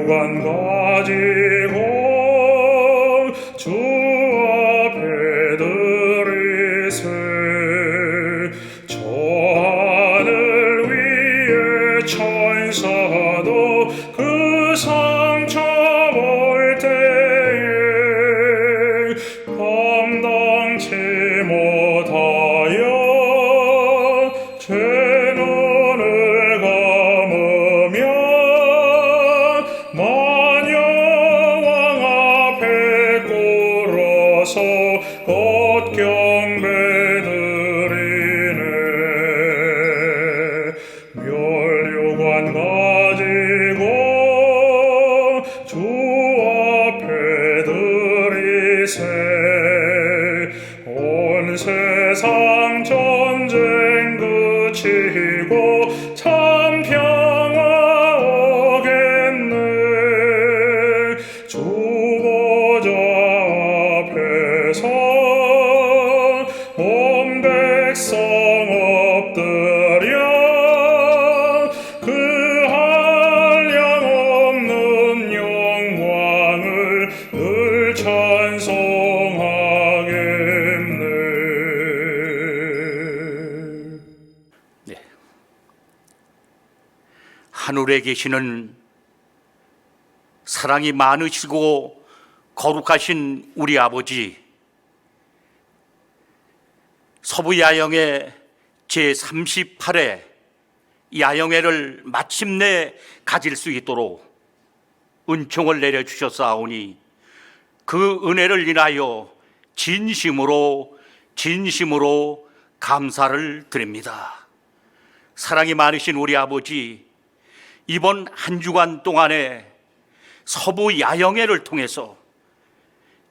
면류관 가지고 주 앞에 드리세. 저 하늘 위에 천사도 그 상처 볼 때에 감당치 못하여 제 눈을 감으며 마녀왕 앞에 꿇어서 곧 경배드리네. 면류관 가지고 주 앞에 드리세. 온 세상 전쟁 그치고 참 평화 오겠네. 주 보좌 앞에서 온 백성 엎드려 그 한량없는 영광을 늘 찬송하겠네. 네. 하늘에 계시는 사랑이 많으시고 거룩하신 우리 아버지, 서부야영회 제38회 야영회를 마침내 가질 수 있도록 은총을 내려주셨사오니 그 은혜를 인하여 진심으로 감사를 드립니다. 사랑이 많으신 우리 아버지, 이번 한 주간 동안에 서부 야영회를 통해서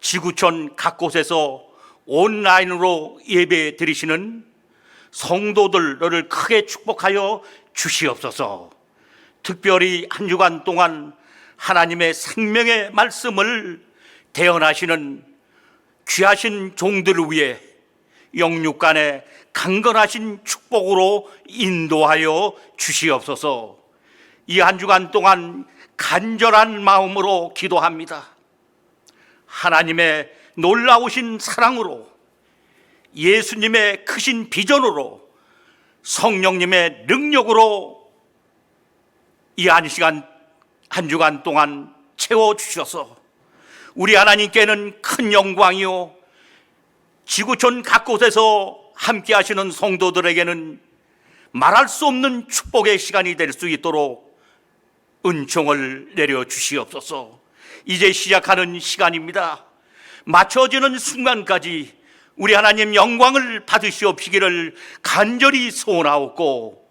지구촌 각 곳에서 온라인으로 예배 드리시는 성도들을 크게 축복하여 주시옵소서. 특별히 한 주간 동안 하나님의 생명의 말씀을 대언하시는 귀하신 종들을 위해 영육간의 강건하신 축복으로 인도하여 주시옵소서. 이 한 주간 동안 간절한 마음으로 기도합니다. 하나님의 놀라우신 사랑으로, 예수님의 크신 비전으로, 성령님의 능력으로 이 한 주간 동안 채워주셔서 우리 하나님께는 큰 영광이요, 지구촌 각 곳에서 함께 하시는 성도들에게는 말할 수 없는 축복의 시간이 될 수 있도록 은총을 내려주시옵소서. 이제 시작하는 시간입니다. 맞춰지는 순간까지 우리 하나님 영광을 받으시옵시기를 간절히 소원하옵고,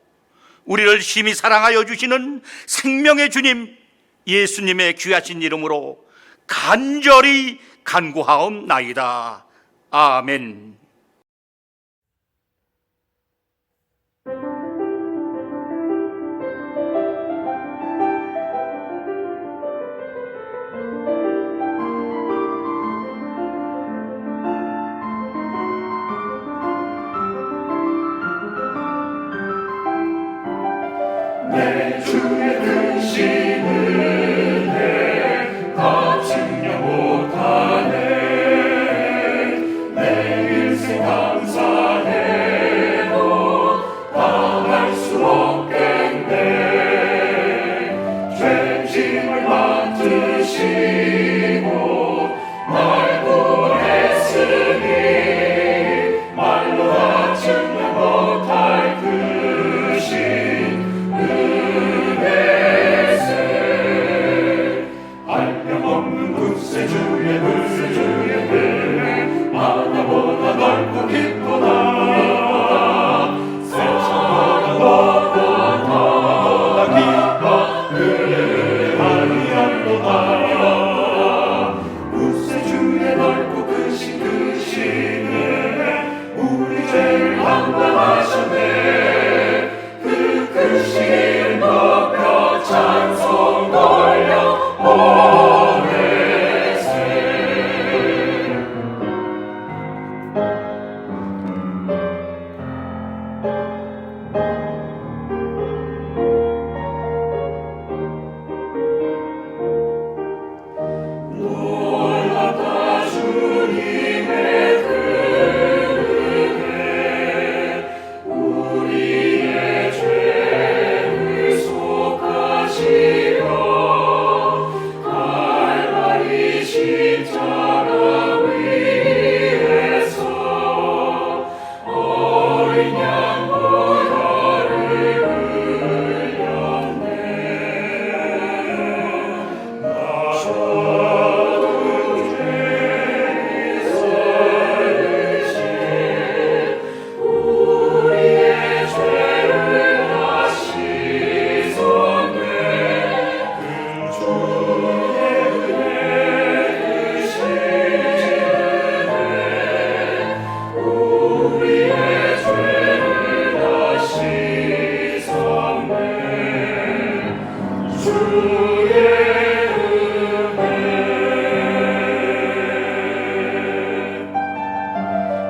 우리를 심히 사랑하여 주시는 생명의 주님 예수님의 귀하신 이름으로 간절히 간구하옵나이다. 아멘. 내 주의 크신 은혜 다 증명 못하네. 내 일생 감사해도 다 할 수 없겠네. 죄짐을 맡으시고 날 구원했으니 말로 다 증명 못할 크신 은혜세.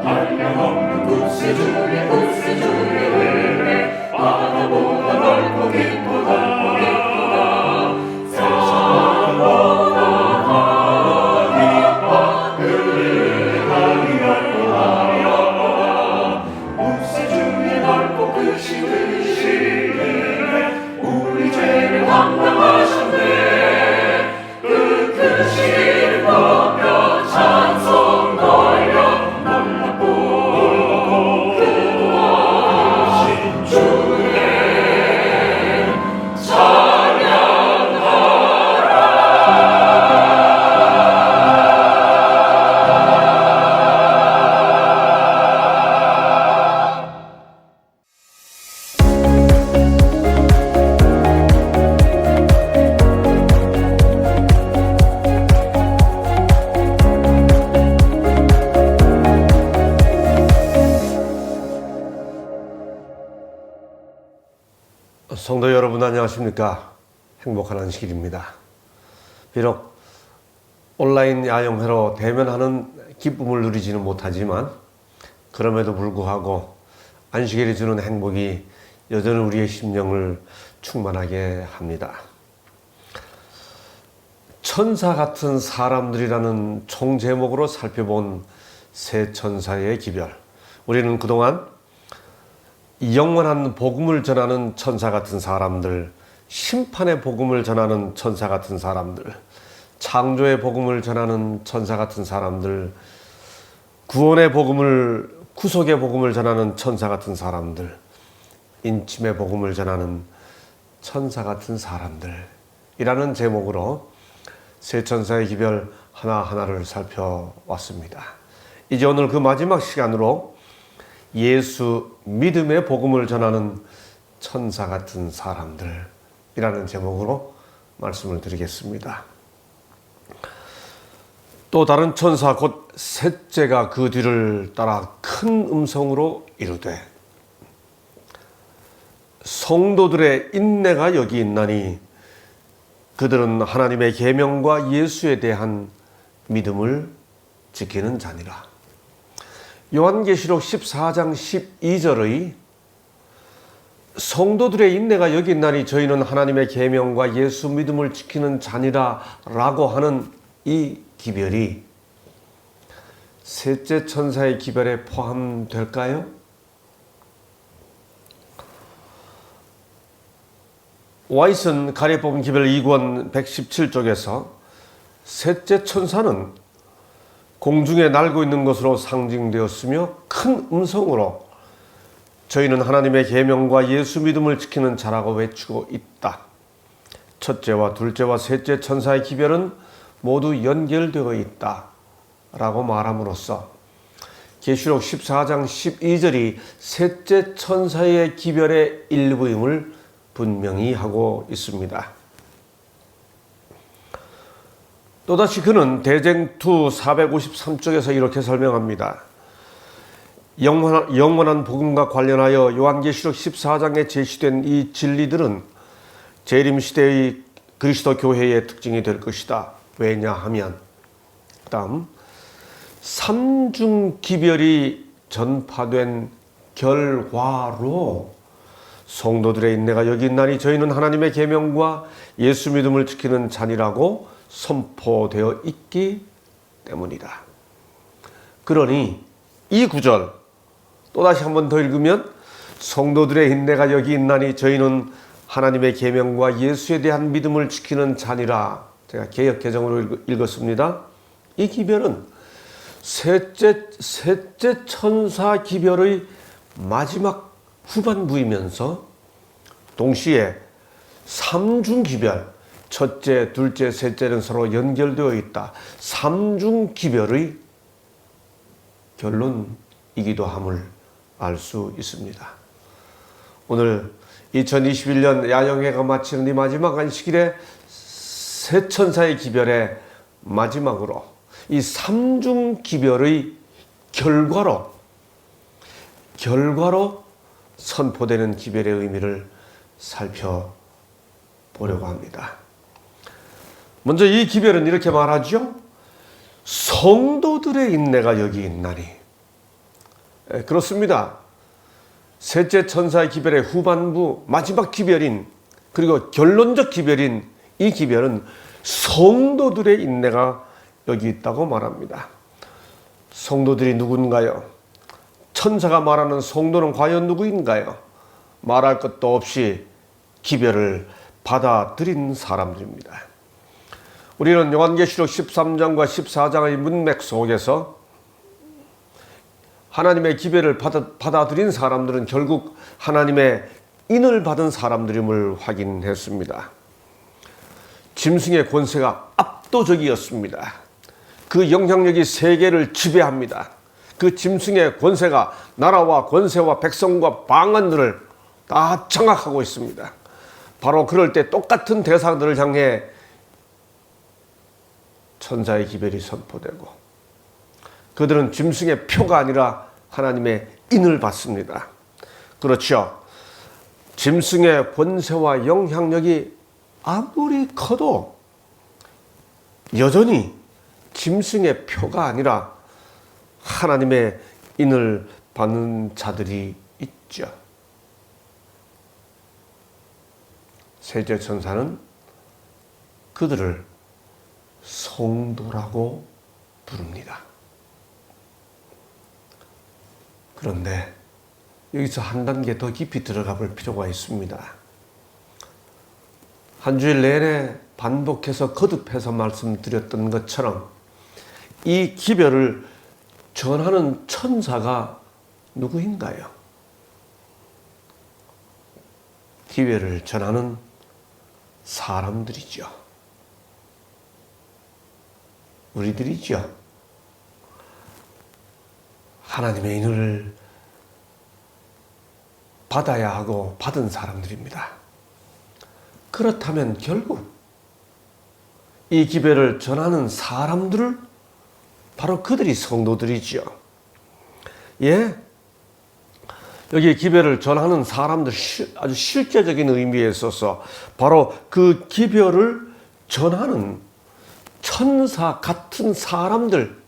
한량없는 구세주의 은혜 바다보다 넓고 깊도다 세상보다 하니까 은혜하리라 구세주의 넓고 크신 은혜 우리 죄를 감당하셨네 그 크신 높여 찬송 돌려 성도 여러분 안녕하십니까? 행복한 안식일입니다. 비록 온라인 야영회로 대면하는 기쁨을 누리지는 못하지만 그럼에도 불구하고 안식일이 주는 행복이 여전히 우리의 심령을 충만하게 합니다. 천사 같은 사람들이라는 총제목으로 살펴본 세 천사의 기별. 우리는 그동안 영원한 복음을 전하는 천사 같은 사람들, 심판의 복음을 전하는 천사 같은 사람들, 창조의 복음을 전하는 천사 같은 사람들, 구원의 복음을, 구속의 복음을 전하는 천사 같은 사람들, 인침의 복음을 전하는 천사 같은 사람들이라는 제목으로 세 천사의 기별 하나하나를 살펴왔습니다. 이제 오늘 그 마지막 시간으로 예수 믿음의 복음을 전하는 천사 같은 사람들이라는 제목으로 말씀을 드리겠습니다. 또 다른 천사 곧 셋째가 그 뒤를 따라 큰 음성으로 이르되 성도들의 인내가 여기 있나니 그들은 하나님의 계명과 예수에 대한 믿음을 지키는 자니라. 요한계시록 14장 12절의 성도들의 인내가 여기 있나니 저희는 하나님의 계명과 예수 믿음을 지키는 자니라 라고 하는 이 기별이 셋째 천사의 기별에 포함될까요? 와이슨 가리에 뽑은 기별 2권 117쪽에서 셋째 천사는 공중에 날고 있는 것으로 상징되었으며 큰 음성으로 저희는 하나님의 계명과 예수 믿음을 지키는 자라고 외치고 있다. 첫째와 둘째와 셋째 천사의 기별은 모두 연결되어 있다 라고 말함으로써 계시록 14장 12절이 셋째 천사의 기별의 일부임을 분명히 하고 있습니다. 또다시 그는 대쟁투 453쪽에서 이렇게 설명합니다. 영원한 복음과 관련하여 요한계시록 14장에 제시된 이 진리들은 재림시대의 그리스도 교회의 특징이 될 것이다. 왜냐하면 다음 삼중기별이 전파된 결과로 성도들의 인내가 여기 있나니 저희는 하나님의 계명과 예수 믿음을 지키는 자니라고 선포되어 있기 때문이다. 그러니 이 구절 또다시 한 번 더 읽으면 성도들의 인내가 여기 있나니 저희는 하나님의 계명과 예수에 대한 믿음을 지키는 자니라. 제가 개역 개정으로 읽었습니다. 이 기별은 셋째 천사 기별의 마지막 후반부이면서 동시에 삼중 기별, 첫째, 둘째, 셋째는 서로 연결되어 있다. 삼중 기별의 결론이기도 함을 알 수 있습니다. 오늘 2021년 야영회가 마치는 이 마지막 안식일에 세 천사의 기별의 마지막으로 이 삼중 기별의 결과로 선포되는 기별의 의미를 살펴보았습니다. 보려고 합니다. 먼저 이 기별은 이렇게 말하죠. 성도들의 인내가 여기 있나니. 그렇습니다. 셋째 천사의 기별의 후반부 마지막 기별인, 그리고 결론적 기별인 이 기별은 성도들의 인내가 여기 있다고 말합니다. 성도들이 누군가요? 천사가 말하는 성도는 과연 누구인가요? 말할 것도 없이 기별을 받아들인 사람들입니다. 우리는 요한계시록 13장과 14장의 문맥 속에서 하나님의 기별을 받아들인 사람들은 결국 하나님의 인을 받은 사람들임을 확인했습니다. 짐승의 권세가 압도적이었습니다. 그 영향력이 세계를 지배합니다. 그 짐승의 권세가 나라와 권세와 백성과 방언들을 다 장악하고 있습니다. 바로 그럴 때 똑같은 대상들을 향해 천사의 기별이 선포되고, 그들은 짐승의 표가 아니라 하나님의 인을 받습니다. 그렇죠. 짐승의 권세와 영향력이 아무리 커도 여전히 짐승의 표가 아니라 하나님의 인을 받는 자들이 있죠. 셋째 천사는 그들을 성도라고 부릅니다. 그런데 여기서 한 단계 더 깊이 들어가 볼 필요가 있습니다. 한 주일 내내 반복해서 거듭해서 말씀드렸던 것처럼 이 기별을 전하는 천사가 누구인가요? 기별을 전하는 사람들이죠. 우리들이죠. 하나님의 인을 받아야 하고 받은 사람들입니다. 그렇다면 결국 이 기별을 전하는 사람들을 바로 그들이 성도들이죠. 예, 여기 기별을 전하는 사람들, 아주 실제적인 의미에 있어서 바로 그 기별을 전하는 천사 같은 사람들,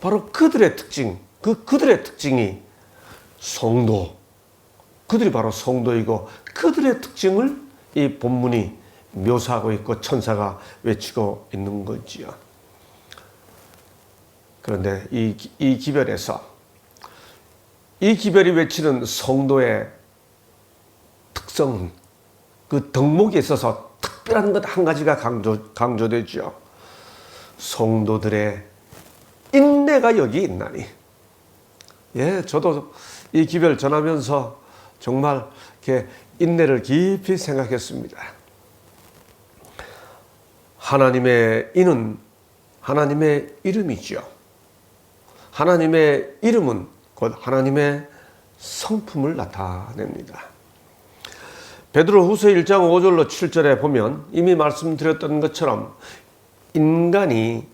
바로 그들의 특징, 그들의 특징이 성도, 그들이 바로 성도이고 그들의 특징을 이 본문이 묘사하고 있고 천사가 외치고 있는 거지요. 그런데 이 기별에서 이 기별이 외치는 성도의 특성은 그 덕목에 있어서 특별한 것 한 가지가 강조되죠. 성도들의 인내가 여기 있나니. 예, 저도 이 기별 전하면서 정말 이렇게 인내를 깊이 생각했습니다. 하나님의 인은 하나님의 이름이죠. 하나님의 이름은 곧 하나님의 성품을 나타냅니다. 베드로후서 1장 5절로 7절에 보면 이미 말씀드렸던 것처럼 인간이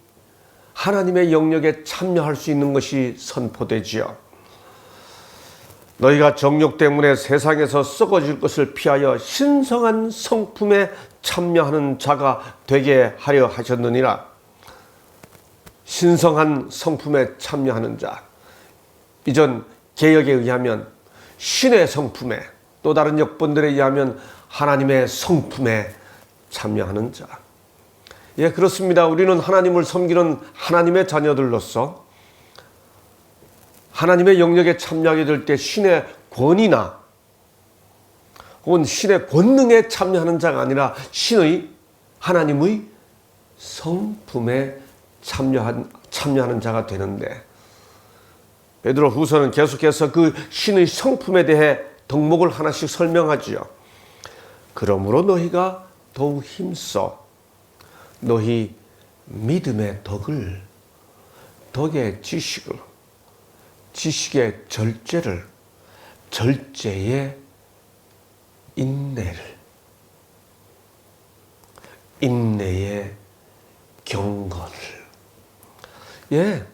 하나님의 영역에 참여할 수 있는 것이 선포되지요. 너희가 정욕 때문에 세상에서 썩어질 것을 피하여 신성한 성품에 참여하는 자가 되게 하려 하셨느니라. 신성한 성품에 참여하는 자. 이전 개역에 의하면 신의 성품에, 또 다른 역본들에 의하면 하나님의 성품에 참여하는 자. 예, 그렇습니다. 우리는 하나님을 섬기는 하나님의 자녀들로서 하나님의 영역에 참여하게 될 때 신의 권위나 혹은 신의 권능에 참여하는 자가 아니라 하나님의 성품에 참여하는 자가 되는데, 베드로 후서는 계속해서 그 신의 성품에 대해 덕목을 하나씩 설명하지요. 그러므로 너희가 더욱 힘써 너희 믿음의 덕을, 덕의 지식을, 지식의 절제를, 절제의 인내를, 인내의 경건을. 예,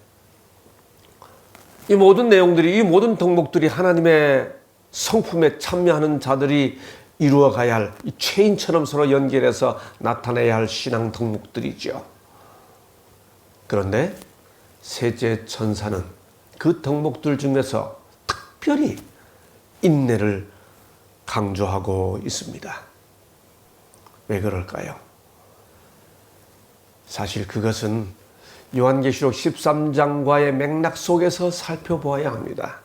이 모든 내용들이, 이 모든 덕목들이 하나님의 성품에 참여하는 자들이 이루어가야 할 이 체인처럼 서로 연결해서 나타내야 할 신앙 덕목들이죠. 그런데 셋째 천사는 그 덕목들 중에서 특별히 인내를 강조하고 있습니다. 왜 그럴까요? 사실 그것은 요한계시록 13장과의 맥락 속에서 살펴보아야 합니다.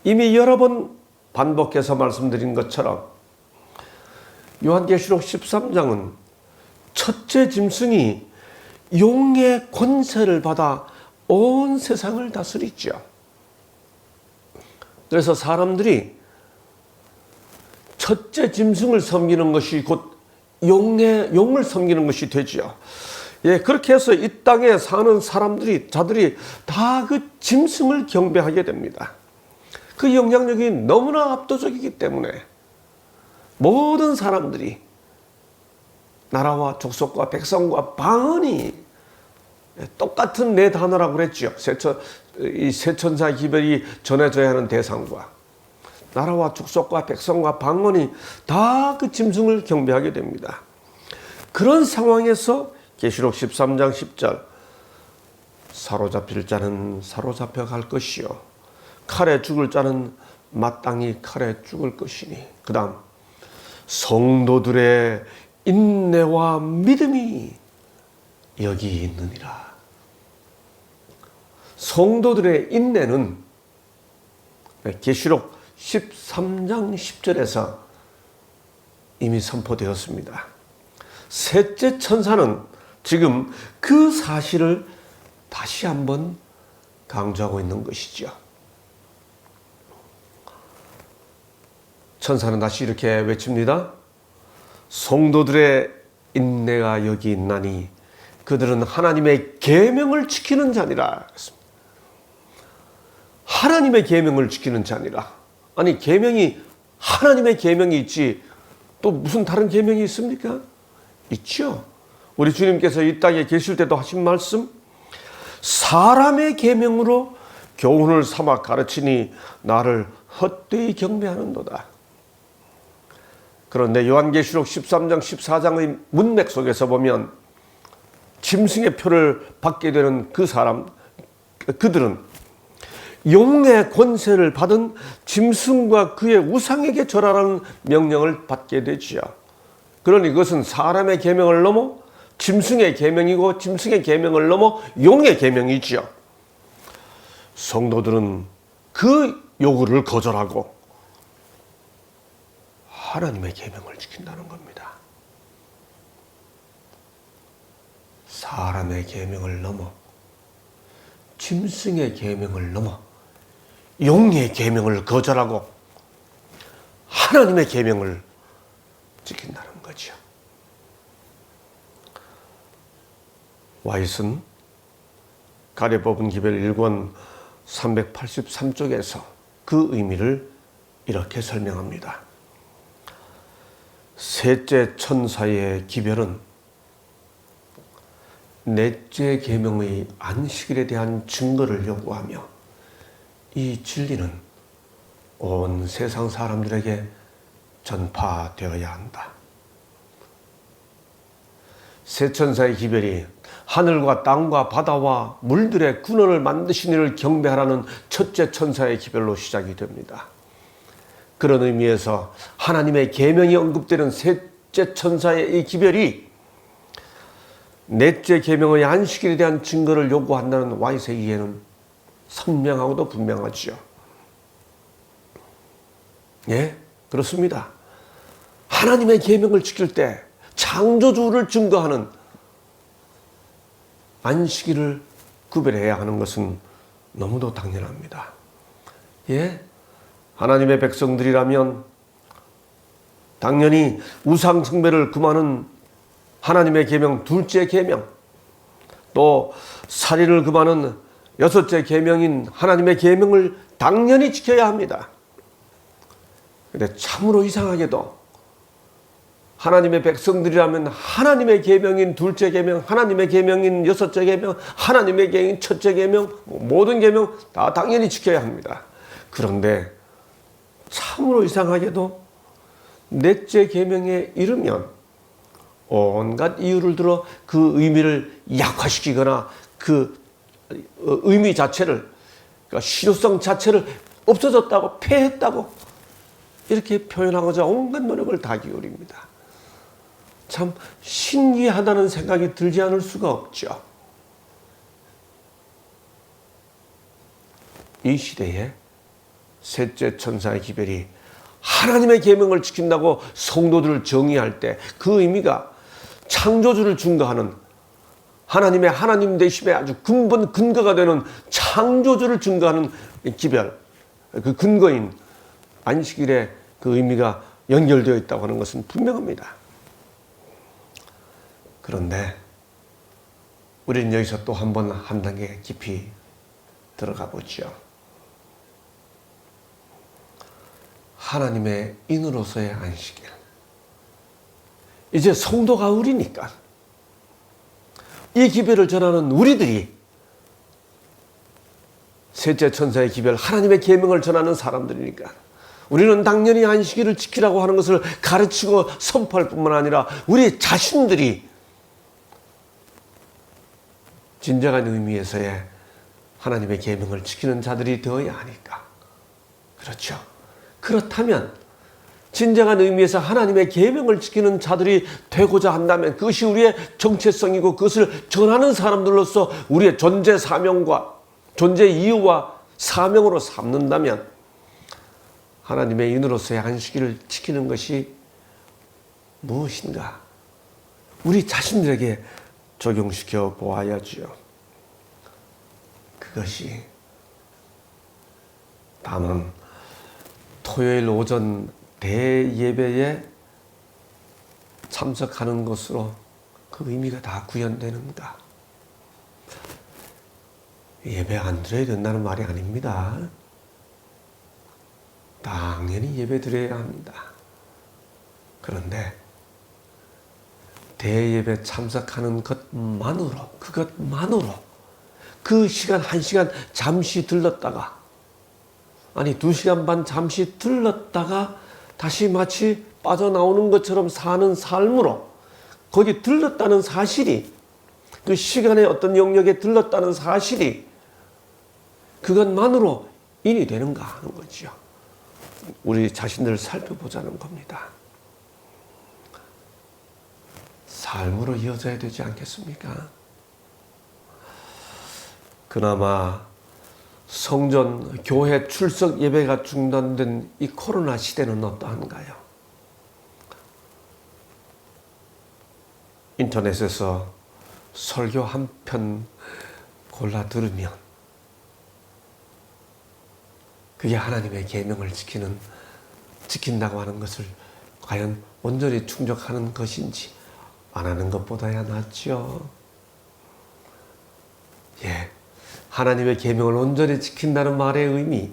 이미 여러 번 반복해서 말씀드린 것처럼 요한계시록 13장은 첫째 짐승이 용의 권세를 받아 온 세상을 다스리죠. 그래서 사람들이 첫째 짐승을 섬기는 것이 곧 용을 섬기는 것이 되지요. 예, 그렇게 해서 이 땅에 사는 자들이 다 그 짐승을 경배하게 됩니다. 그 영향력이 너무나 압도적이기 때문에 모든 사람들이 나라와 족속과 백성과 방언이 똑같은 네 단어라고 그랬죠. 이 세 천사의 기별이 전해져야 하는 대상과 나라와 족속과 백성과 방언이 다 그 짐승을 경배하게 됩니다. 그런 상황에서 계시록 13장 10절 사로잡힐 자는 사로잡혀 갈 것이요 칼에 죽을 자는 마땅히 칼에 죽을 것이니 그 다음 성도들의 인내와 믿음이 여기 있느니라. 성도들의 인내는 계시록 13장 10절에서 이미 선포되었습니다. 셋째 천사는 지금 그 사실을 다시 한번 강조하고 있는 것이죠. 천사는 다시 이렇게 외칩니다. 성도들의 인내가 여기 있나니 그들은 하나님의 계명을 지키는 자니라. 하나님의 계명을 지키는 자니라. 아니 계명이 하나님의 계명이 있지 또 무슨 다른 계명이 있습니까? 있죠. 우리 주님께서 이 땅에 계실 때도 하신 말씀 사람의 계명으로 교훈을 삼아 가르치니 나를 헛되이 경배하는도다. 그런데 요한계시록 13장 14장의 문맥 속에서 보면 짐승의 표를 받게 되는 그들은 용의 권세를 받은 짐승과 그의 우상에게 절하라는 명령을 받게 되지요. 그러니 그것은 사람의 계명을 넘어 짐승의 계명이고 짐승의 계명을 넘어 용의 계명이지요. 성도들은 그 요구를 거절하고 하나님의 계명을 지킨다는 겁니다. 사람의 계명을 넘어 짐승의 계명을 넘어 용의 계명을 거절하고 하나님의 계명을 지킨다는 거죠. 와이슨 가래 뽑은 기별 1권 383쪽에서 그 의미를 이렇게 설명합니다. 셋째 천사의 기별은 넷째 계명의 안식일에 대한 증거를 요구하며 이 진리는 온 세상 사람들에게 전파되어야 한다. 세 천사의 기별이 하늘과 땅과 바다와 물들의 군원을 만드신 이를 경배하라는 첫째 천사의 기별로 시작이 됩니다. 그런 의미에서 하나님의 계명이 언급되는 셋째 천사의 이 기별이 넷째 계명의 안식일에 대한 증거를 요구한다는 와이스의 이해는 선명하고도 분명하지요. 예, 그렇습니다. 하나님의 계명을 지킬 때 창조주를 증거하는 안식일을 구별해야 하는 것은 너무도 당연합니다. 예, 하나님의 백성들이라면 당연히 우상 숭배를 금하는 하나님의 계명 둘째 계명, 또 살인을 금하는 여섯째 계명인 하나님의 계명을 당연히 지켜야 합니다. 그런데 참으로 이상하게도 하나님의 백성들이라면 하나님의 계명인 둘째 계명, 하나님의 계명인 여섯째 계명, 하나님의 계명인 첫째 계명, 모든 계명 다 당연히 지켜야 합니다. 그런데 참으로 이상하게도 넷째 계명에 이르면 온갖 이유를 들어 그 의미를 약화시키거나 그 의미 자체를, 그러니까 실효성 자체를 없어졌다고, 폐했다고 이렇게 표현하고자 온갖 노력을 다 기울입니다. 참 신기하다는 생각이 들지 않을 수가 없죠. 이 시대에 셋째 천사의 기별이 하나님의 계명을 지킨다고 성도들을 정의할 때 그 의미가 창조주를 증거하는, 하나님의 하나님 되심의 아주 근본 근거가 되는 창조주를 증거하는 기별, 그 근거인 안식일에 그 의미가 연결되어 있다고 하는 것은 분명합니다. 그런데 우리는 여기서 또 한 단계 깊이 들어가 보죠. 하나님의 인으로서의 안식일. 이제 성도가 우리니까 이 기별을 전하는 우리들이 셋째 천사의 기별, 하나님의 계명을 전하는 사람들이니까 우리는 당연히 안식일을 지키라고 하는 것을 가르치고 선포할 뿐만 아니라 우리 자신들이 진정한 의미에서의 하나님의 계명을 지키는 자들이 되어야 하니까. 그렇죠. 그렇다면 진정한 의미에서 하나님의 계명을 지키는 자들이 되고자 한다면 그것이 우리의 정체성이고 그것을 전하는 사람들로서 우리의 존재 사명과 존재 이유와 사명으로 삼는다면 하나님의 인으로서의 안식일을 지키는 것이 무엇인가? 우리 자신들에게 적용시켜 보아야지요. 그것이 다만 토요일 오전 대예배에 참석하는 것으로 그 의미가 다 구현되는가? 예배 안 드려야 된다는 말이 아닙니다. 당연히 예배 드려야 합니다. 그런데 대예배 참석하는 그것만으로 그 시간 1시간 잠시 들렀다가, 아니 2시간 반 잠시 들렀다가 다시 마치 빠져나오는 것처럼 사는 삶으로, 거기 들렀다는 사실이, 그 시간의 어떤 영역에 들렀다는 사실이 그것만으로 인이 되는가 하는 거죠. 우리 자신들을 살펴보자는 겁니다. 삶으로 이어져야 되지 않겠습니까? 그나마 성전, 교회 출석 예배가 중단된 이 코로나 시대는 어떠한가요? 인터넷에서 설교 한 편 골라 들으면 그게 하나님의 계명을 지킨다고 하는 것을 과연 온전히 충족하는 것인지 안 하는 것보다야 낫죠. 예, 하나님의 계명을 온전히 지킨다는 말의 의미,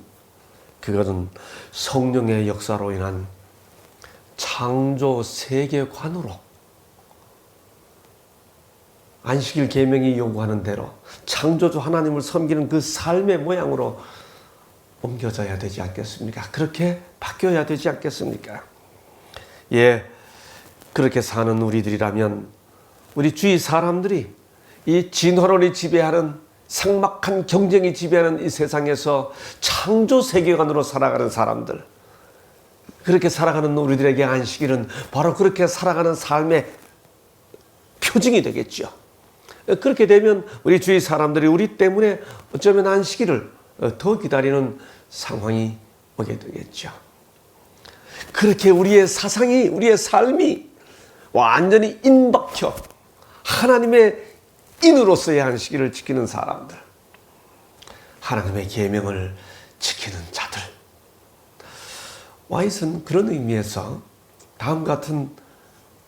그것은 성령의 역사로 인한 창조 세계관으로 안식일 계명이 요구하는 대로 창조주 하나님을 섬기는 그 삶의 모양으로 옮겨져야 되지 않겠습니까? 그렇게 바뀌어야 되지 않겠습니까? 예, 그렇게 사는 우리들이라면 우리 주위 사람들이 이 진화론이 지배하는, 삭막한 경쟁이 지배하는 이 세상에서 창조 세계관으로 살아가는 사람들, 그렇게 살아가는 우리들에게 안식일은 바로 그렇게 살아가는 삶의 표징이 되겠죠. 그렇게 되면 우리 주위 사람들이 우리 때문에 어쩌면 안식일을 더 기다리는 상황이 오게 되겠죠. 그렇게 우리의 사상이, 우리의 삶이 완전히 인박혀 하나님의 인으로서의 안식일을 지키는 사람들, 하나님의 계명을 지키는 자들, 와이슨 그런 의미에서 다음 같은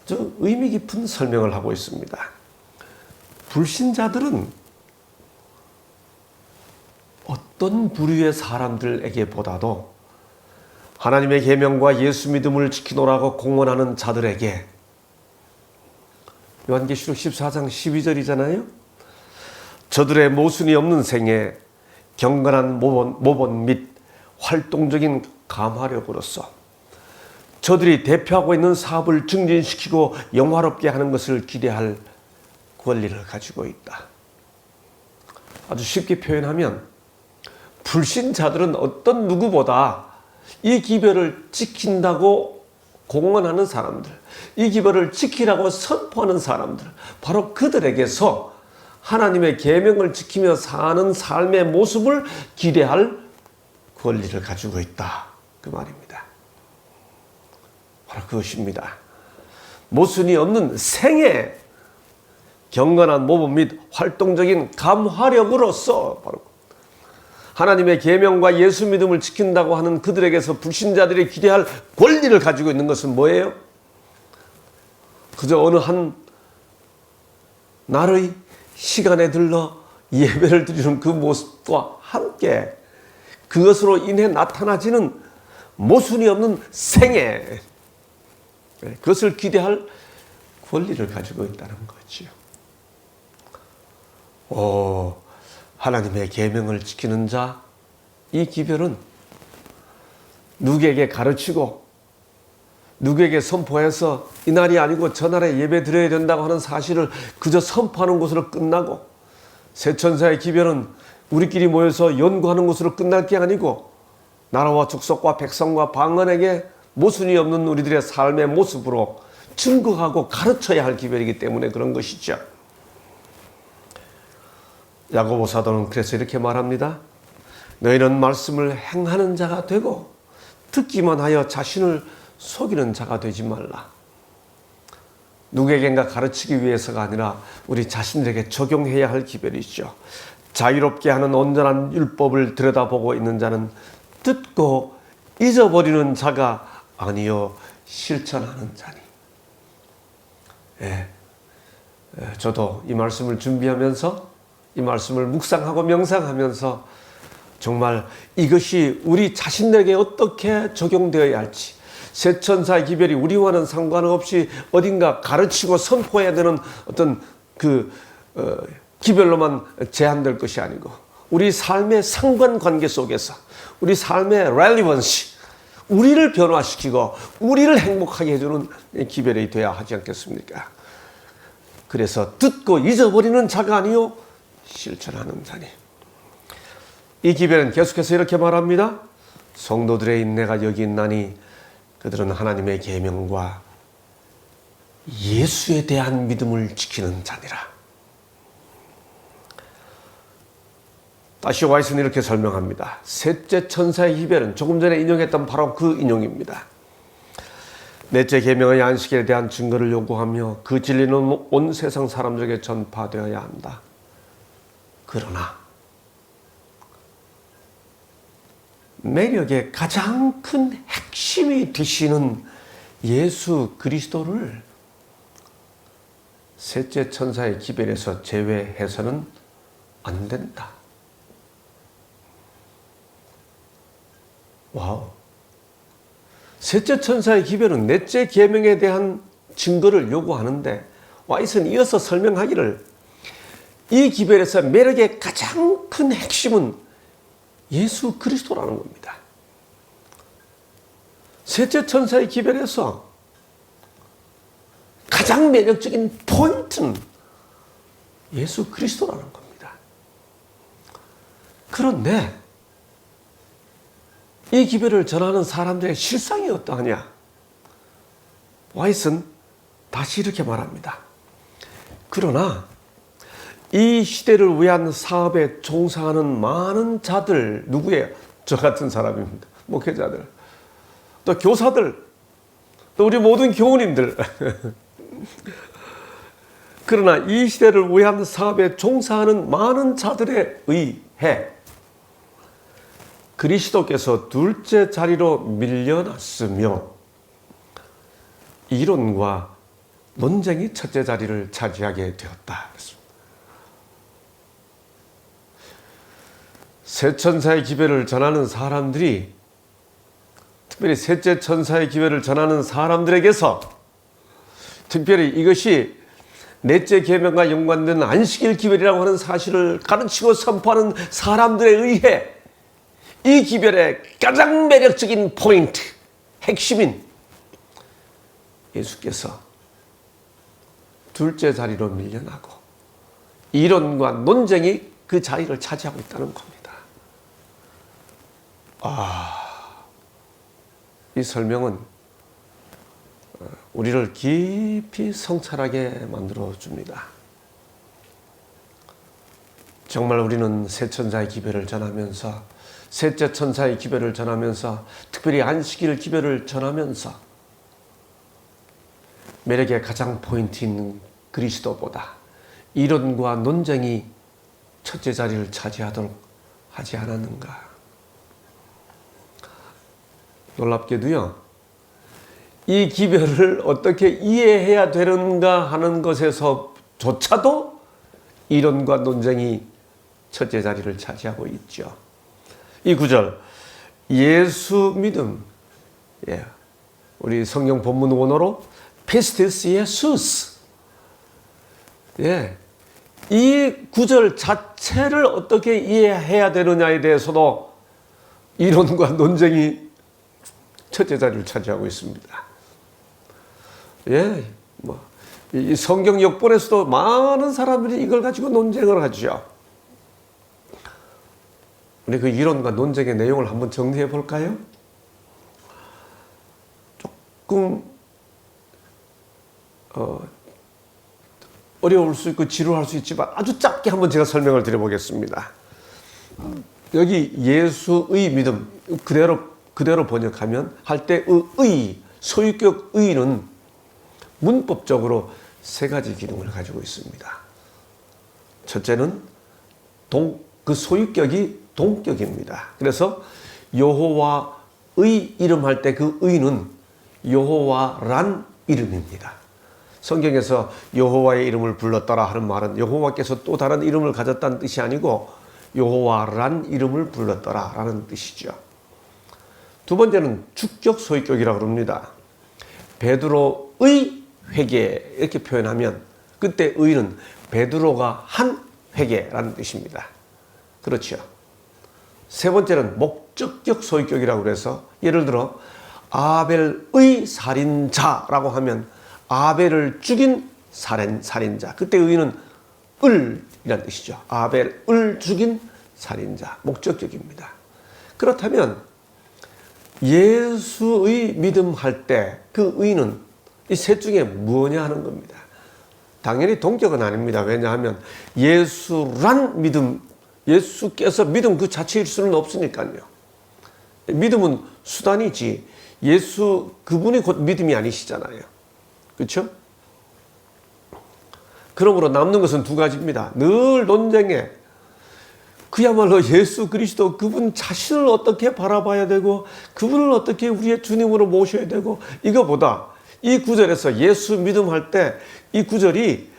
의미 깊은 설명을 하고 있습니다. 불신자들은 어떤 부류의 사람들에게 보다도 하나님의 계명과 예수 믿음을 지키노라고 공언하는 자들에게, 요한계시록 14장 12절이잖아요. 저들의 모순이 없는 생에 경건한 모본 및 활동적인 감화력으로서 저들이 대표하고 있는 사업을 증진시키고 영화롭게 하는 것을 기대할 권리를 가지고 있다. 아주 쉽게 표현하면 불신자들은 어떤 누구보다 이 기별을 지킨다고 공언하는 사람들, 이 기별을 지키라고 선포하는 사람들, 바로 그들에게서 하나님의 계명을 지키며 사는 삶의 모습을 기대할 권리를 가지고 있다. 그 말입니다. 바로 그것입니다. 모순이 없는 생애, 경건한 모범 및 활동적인 감화력으로서 바로 하나님의 계명과 예수 믿음을 지킨다고 하는 그들에게서 불신자들이 기대할 권리를 가지고 있는 것은 뭐예요? 그저 어느 한 날의 시간에 들러 예배를 드리는 그 모습과 함께 그것으로 인해 나타나지는 모순이 없는 생애, 그것을 기대할 권리를 가지고 있다는 거지요. 하나님의 계명을 지키는 자, 이 기별은 누구에게 가르치고 누구에게 선포해서 이날이 아니고 저날에 예배 드려야 된다고 하는 사실을 그저 선포하는 것으로 끝나고, 세천사의 기별은 우리끼리 모여서 연구하는 것으로 끝날 게 아니고 나라와 족속과 백성과 방언에게 모순이 없는 우리들의 삶의 모습으로 증거하고 가르쳐야 할 기별이기 때문에 그런 것이죠. 야고보 사도는 그래서 이렇게 말합니다. 너희는 말씀을 행하는 자가 되고 듣기만 하여 자신을 속이는 자가 되지 말라. 누구에겐가 가르치기 위해서가 아니라 우리 자신들에게 적용해야 할 기별이죠. 자유롭게 하는 온전한 율법을 들여다보고 있는 자는 듣고 잊어버리는 자가 아니요 실천하는 자니. 저도 이 말씀을 준비하면서 이 말씀을 묵상하고 명상하면서 정말 이것이 우리 자신에게 어떻게 적용되어야 할지, 세천사의 기별이 우리와는 상관없이 어딘가 가르치고 선포해야 되는 어떤 기별로만 제한될 것이 아니고 우리 삶의 상관관계 속에서 우리 삶의 relevance, 우리를 변화시키고 우리를 행복하게 해주는 기별이 되어야 하지 않겠습니까? 그래서 듣고 잊어버리는 자가 아니요 실천하는 자니. 이 기별은 계속해서 이렇게 말합니다. 성도들의 인내가 여기 있나니 그들은 하나님의 계명과 예수에 대한 믿음을 지키는 자니라. 다시 와이스는 이렇게 설명합니다. 셋째 천사의 기별은 조금 전에 인용했던 바로 그 인용입니다. 넷째 계명의 안식일에 대한 증거를 요구하며 그 진리는 온 세상 사람들에게 전파되어야 한다. 그러나 매력의 가장 큰 핵심이 되시는 예수 그리스도를 셋째 천사의 기별에서 제외해서는 안 된다. 와우. 셋째 천사의 기별은 넷째 계명에 대한 증거를 요구하는데 와이스는 이어서 설명하기를 이 기별에서 매력의 가장 큰 핵심은 예수 그리스도라는 겁니다. 셋째 천사의 기별에서 가장 매력적인 포인트는 예수 그리스도라는 겁니다. 그런데 이 기별을 전하는 사람들의 실상이 어떠하냐? 와이스는 다시 이렇게 말합니다. 그러나 이 시대를 위한 사업에 종사하는 많은 자들, 누구예요? 저 같은 사람입니다. 목회자들, 또 교사들, 또 우리 모든 교우님들. 그러나 이 시대를 위한 사업에 종사하는 많은 자들에 의해 그리스도께서 둘째 자리로 밀려났으며 이론과 논쟁이 첫째 자리를 차지하게 되었다. 세 천사의 기별을 전하는 사람들이, 특별히 셋째 천사의 기별을 전하는 사람들에게서 특별히 이것이 넷째 계명과 연관된 안식일 기별이라고 하는 사실을 가르치고 선포하는 사람들에 의해 이 기별의 가장 매력적인 포인트, 핵심인 예수께서 둘째 자리로 밀려나고 이론과 논쟁이 그 자리를 차지하고 있다는 겁니다. 이 설명은 우리를 깊이 성찰하게 만들어 줍니다. 정말 우리는 새 천사의 기별을 전하면서, 셋째 천사의 기별을 전하면서, 특별히 안식일 기별을 전하면서 매력의 가장 포인트 있는 그리스도보다 이론과 논쟁이 첫째 자리를 차지하도록 하지 않았는가. 놀랍게도요, 이 기별을 어떻게 이해해야 되는가 하는 것에서조차도 이론과 논쟁이 첫째 자리를 차지하고 있죠. 이 구절, 예수 믿음, 우리 성경 본문 원어로 피스티스 예수스, 이 구절 자체를 어떻게 이해해야 되느냐에 대해서도 이론과 논쟁이 첫째 자리를 차지하고 있습니다. 이 성경 역본에서도 많은 사람들이 이걸 가지고 논쟁을 하죠. 우리 그 이론과 논쟁의 내용을 한번 정리해 볼까요? 조금 어려울 수 있고 지루할 수 있지만 아주 짧게 한번 제가 설명을 드려보겠습니다. 여기 예수의 믿음, 그대로 번역하면 할 때 의, 소유격 의는 문법적으로 세 가지 기능을 가지고 있습니다. 첫째는 그 소유격이 동격입니다. 그래서 여호와의 이름 할 때 그 의는 여호와란 이름입니다. 성경에서 여호와의 이름을 불렀더라 하는 말은 여호와께서 또 다른 이름을 가졌다는 뜻이 아니고 여호와란 이름을 불렀더라 라는 뜻이죠. 두 번째는 주격 소유격이라고 합니다. 베드로의 회개 이렇게 표현하면 그때 의는 베드로가 한 회개라는 뜻입니다. 그렇죠. 세 번째는 목적격 소유격이라고 그래서 예를 들어 아벨의 살인자라고 하면 아벨을 죽인 살인자, 그때 의는 을이라는 뜻이죠. 아벨을 죽인 살인자, 목적격입니다. 그렇다면 예수의 믿음 할 때 그 의는 이 셋 중에 뭐냐 하는 겁니다. 당연히 동격은 아닙니다. 왜냐하면 예수란 믿음, 예수께서 믿음 그 자체일 수는 없으니까요. 믿음은 수단이지 예수 그분이 곧 믿음이 아니시잖아요. 그렇죠? 그러므로 남는 것은 두 가지입니다. 늘 논쟁에 그야말로 예수 그리스도 그분 자신을 어떻게 바라봐야 되고 그분을 어떻게 우리의 주님으로 모셔야 되고, 이거보다 이 구절에서 예수 믿음할 때 이 구절이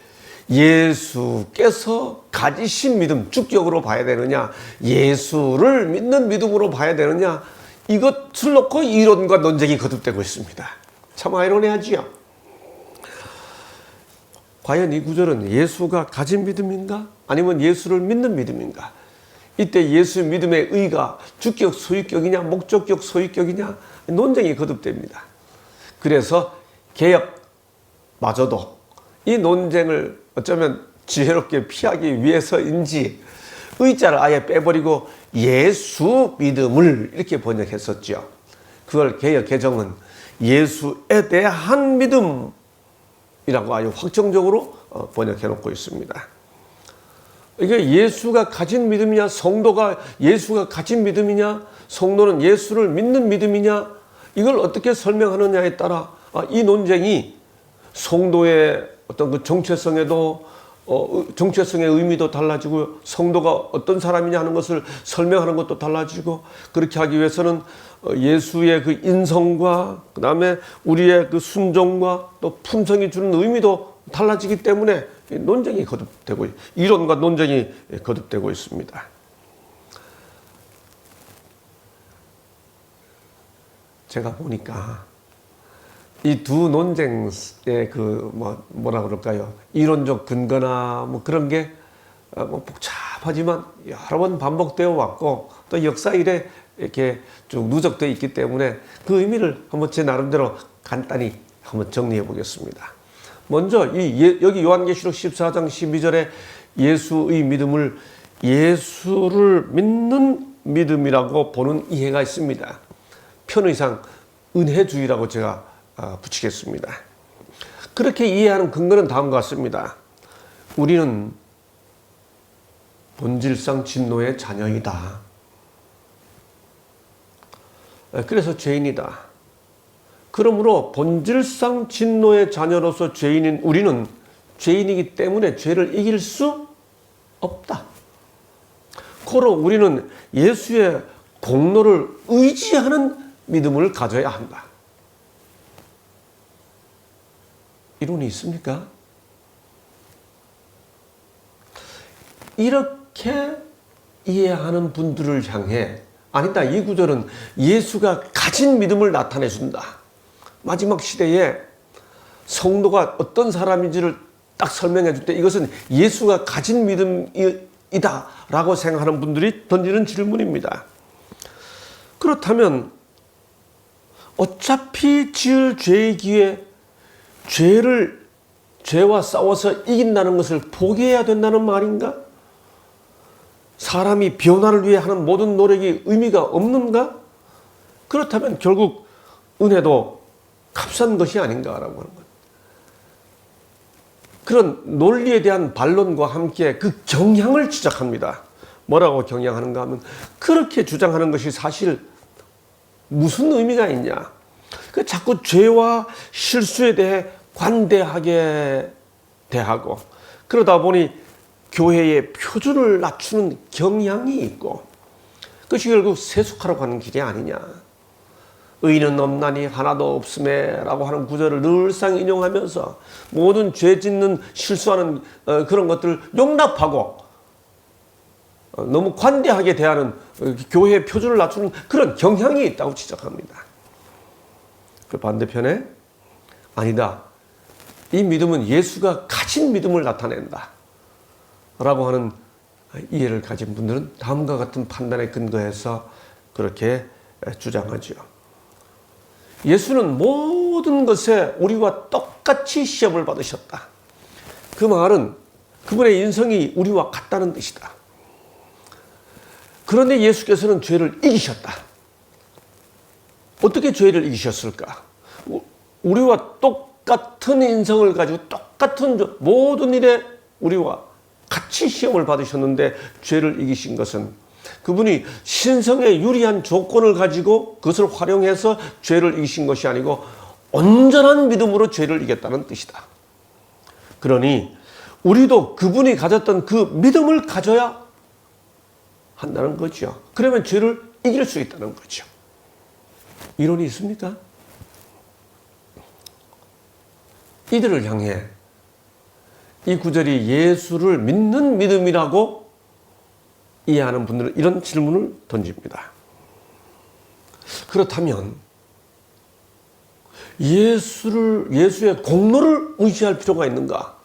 예수께서 가지신 믿음, 주격으로 봐야 되느냐, 예수를 믿는 믿음으로 봐야 되느냐, 이것을 놓고 이론과 논쟁이 거듭되고 있습니다. 참 아이러니하지요. 과연 이 구절은 예수가 가진 믿음인가? 아니면 예수를 믿는 믿음인가? 이때 예수 믿음의 의가 주격 소유격이냐 목적격 소유격이냐 논쟁이 거듭됩니다. 그래서 개혁마저도 이 논쟁을 어쩌면 지혜롭게 피하기 위해서인지 의자를 아예 빼버리고 예수 믿음을 이렇게 번역했었죠. 그걸 개혁 개정은 예수에 대한 믿음이라고 아주 확정적으로 번역해 놓고 있습니다. 이게 예수가 가진 믿음이냐, 성도가 예수가 가진 믿음이냐, 성도는 예수를 믿는 믿음이냐, 이걸 어떻게 설명하느냐에 따라 이 논쟁이 성도의 어떤 그 정체성에도 정체성의 의미도 달라지고, 성도가 어떤 사람이냐 하는 것을 설명하는 것도 달라지고, 그렇게 하기 위해서는 예수의 그 인성과 그 다음에 우리의 그 순종과 또 품성이 주는 의미도 달라지기 때문에 논쟁이 거듭되고, 이론과 논쟁이 거듭되고 있습니다. 제가 보니까 이 두 논쟁의 그 뭐라 그럴까요? 이론적 근거나 뭐 그런 게 복잡하지만 여러 번 반복되어 왔고, 또 역사 일에 이렇게 쭉 누적되어 있기 때문에 그 의미를 한번 제 나름대로 간단히 한번 정리해 보겠습니다. 먼저 여기 요한계시록 14장 12절에 예수의 믿음을 예수를 믿는 믿음이라고 보는 이해가 있습니다. 편의상 은혜주의라고 제가 붙이겠습니다. 그렇게 이해하는 근거는 다음과 같습니다. 우리는 본질상 진노의 자녀이다. 그래서 죄인이다. 그러므로 본질상 진노의 자녀로서 죄인인 우리는 죄인이기 때문에 죄를 이길 수 없다. 고로 우리는 예수의 공로를 의지하는 믿음을 가져야 한다. 이론이 있습니까? 이렇게 이해하는 분들을 향해 아니다, 이 구절은 예수가 가진 믿음을 나타내 준다. 마지막 시대에 성도가 어떤 사람인지를 딱 설명해 줄 때 이것은 예수가 가진 믿음이다 라고 생각하는 분들이 던지는 질문입니다. 그렇다면 어차피 지을 죄의 기회, 죄와 싸워서 이긴다는 것을 포기해야 된다는 말인가? 사람이 변화를 위해 하는 모든 노력이 의미가 없는가? 그렇다면 결국 은혜도 값싼 것이 아닌가라고 하는 것. 그런 논리에 대한 반론과 함께 그 경향을 지적합니다. 뭐라고 경향하는가 하면 그렇게 주장하는 것이 사실 무슨 의미가 있냐. 자꾸 죄와 실수에 대해 관대하게 대하고 그러다 보니 교회의 표준을 낮추는 경향이 있고 그것이 결국 세속화로 가는 길이 아니냐. 의인은 없나니 하나도 없음에 라고 하는 구절을 늘상 인용하면서 모든 죄 짓는 실수하는 그런 것들을 용납하고 너무 관대하게 대하는 교회의 표준을 낮추는 그런 경향이 있다고 지적합니다. 그 반대편에 아니다. 이 믿음은 예수가 가진 믿음을 나타낸다. 라고 하는 이해를 가진 분들은 다음과 같은 판단에 근거해서 그렇게 주장하죠. 예수는 모든 것에 우리와 똑같이 시험을 받으셨다. 그 말은 그분의 인성이 우리와 같다는 뜻이다. 그런데 예수께서는 죄를 이기셨다. 어떻게 죄를 이기셨을까? 우리와 똑같은 인성을 가지고 똑같은 모든 일에 우리와 같이 시험을 받으셨는데 죄를 이기신 것은 그분이 신성에 유리한 조건을 가지고 그것을 활용해서 죄를 이기신 것이 아니고 온전한 믿음으로 죄를 이겼다는 뜻이다. 그러니 우리도 그분이 가졌던 그 믿음을 가져야 한다는 거죠. 그러면 죄를 이길 수 있다는 거죠. 이론이 있습니까? 이들을 향해 이 구절이 예수를 믿는 믿음이라고 이해하는 분들은 이런 질문을 던집니다. 그렇다면 예수의 공로를 의지할 필요가 있는가?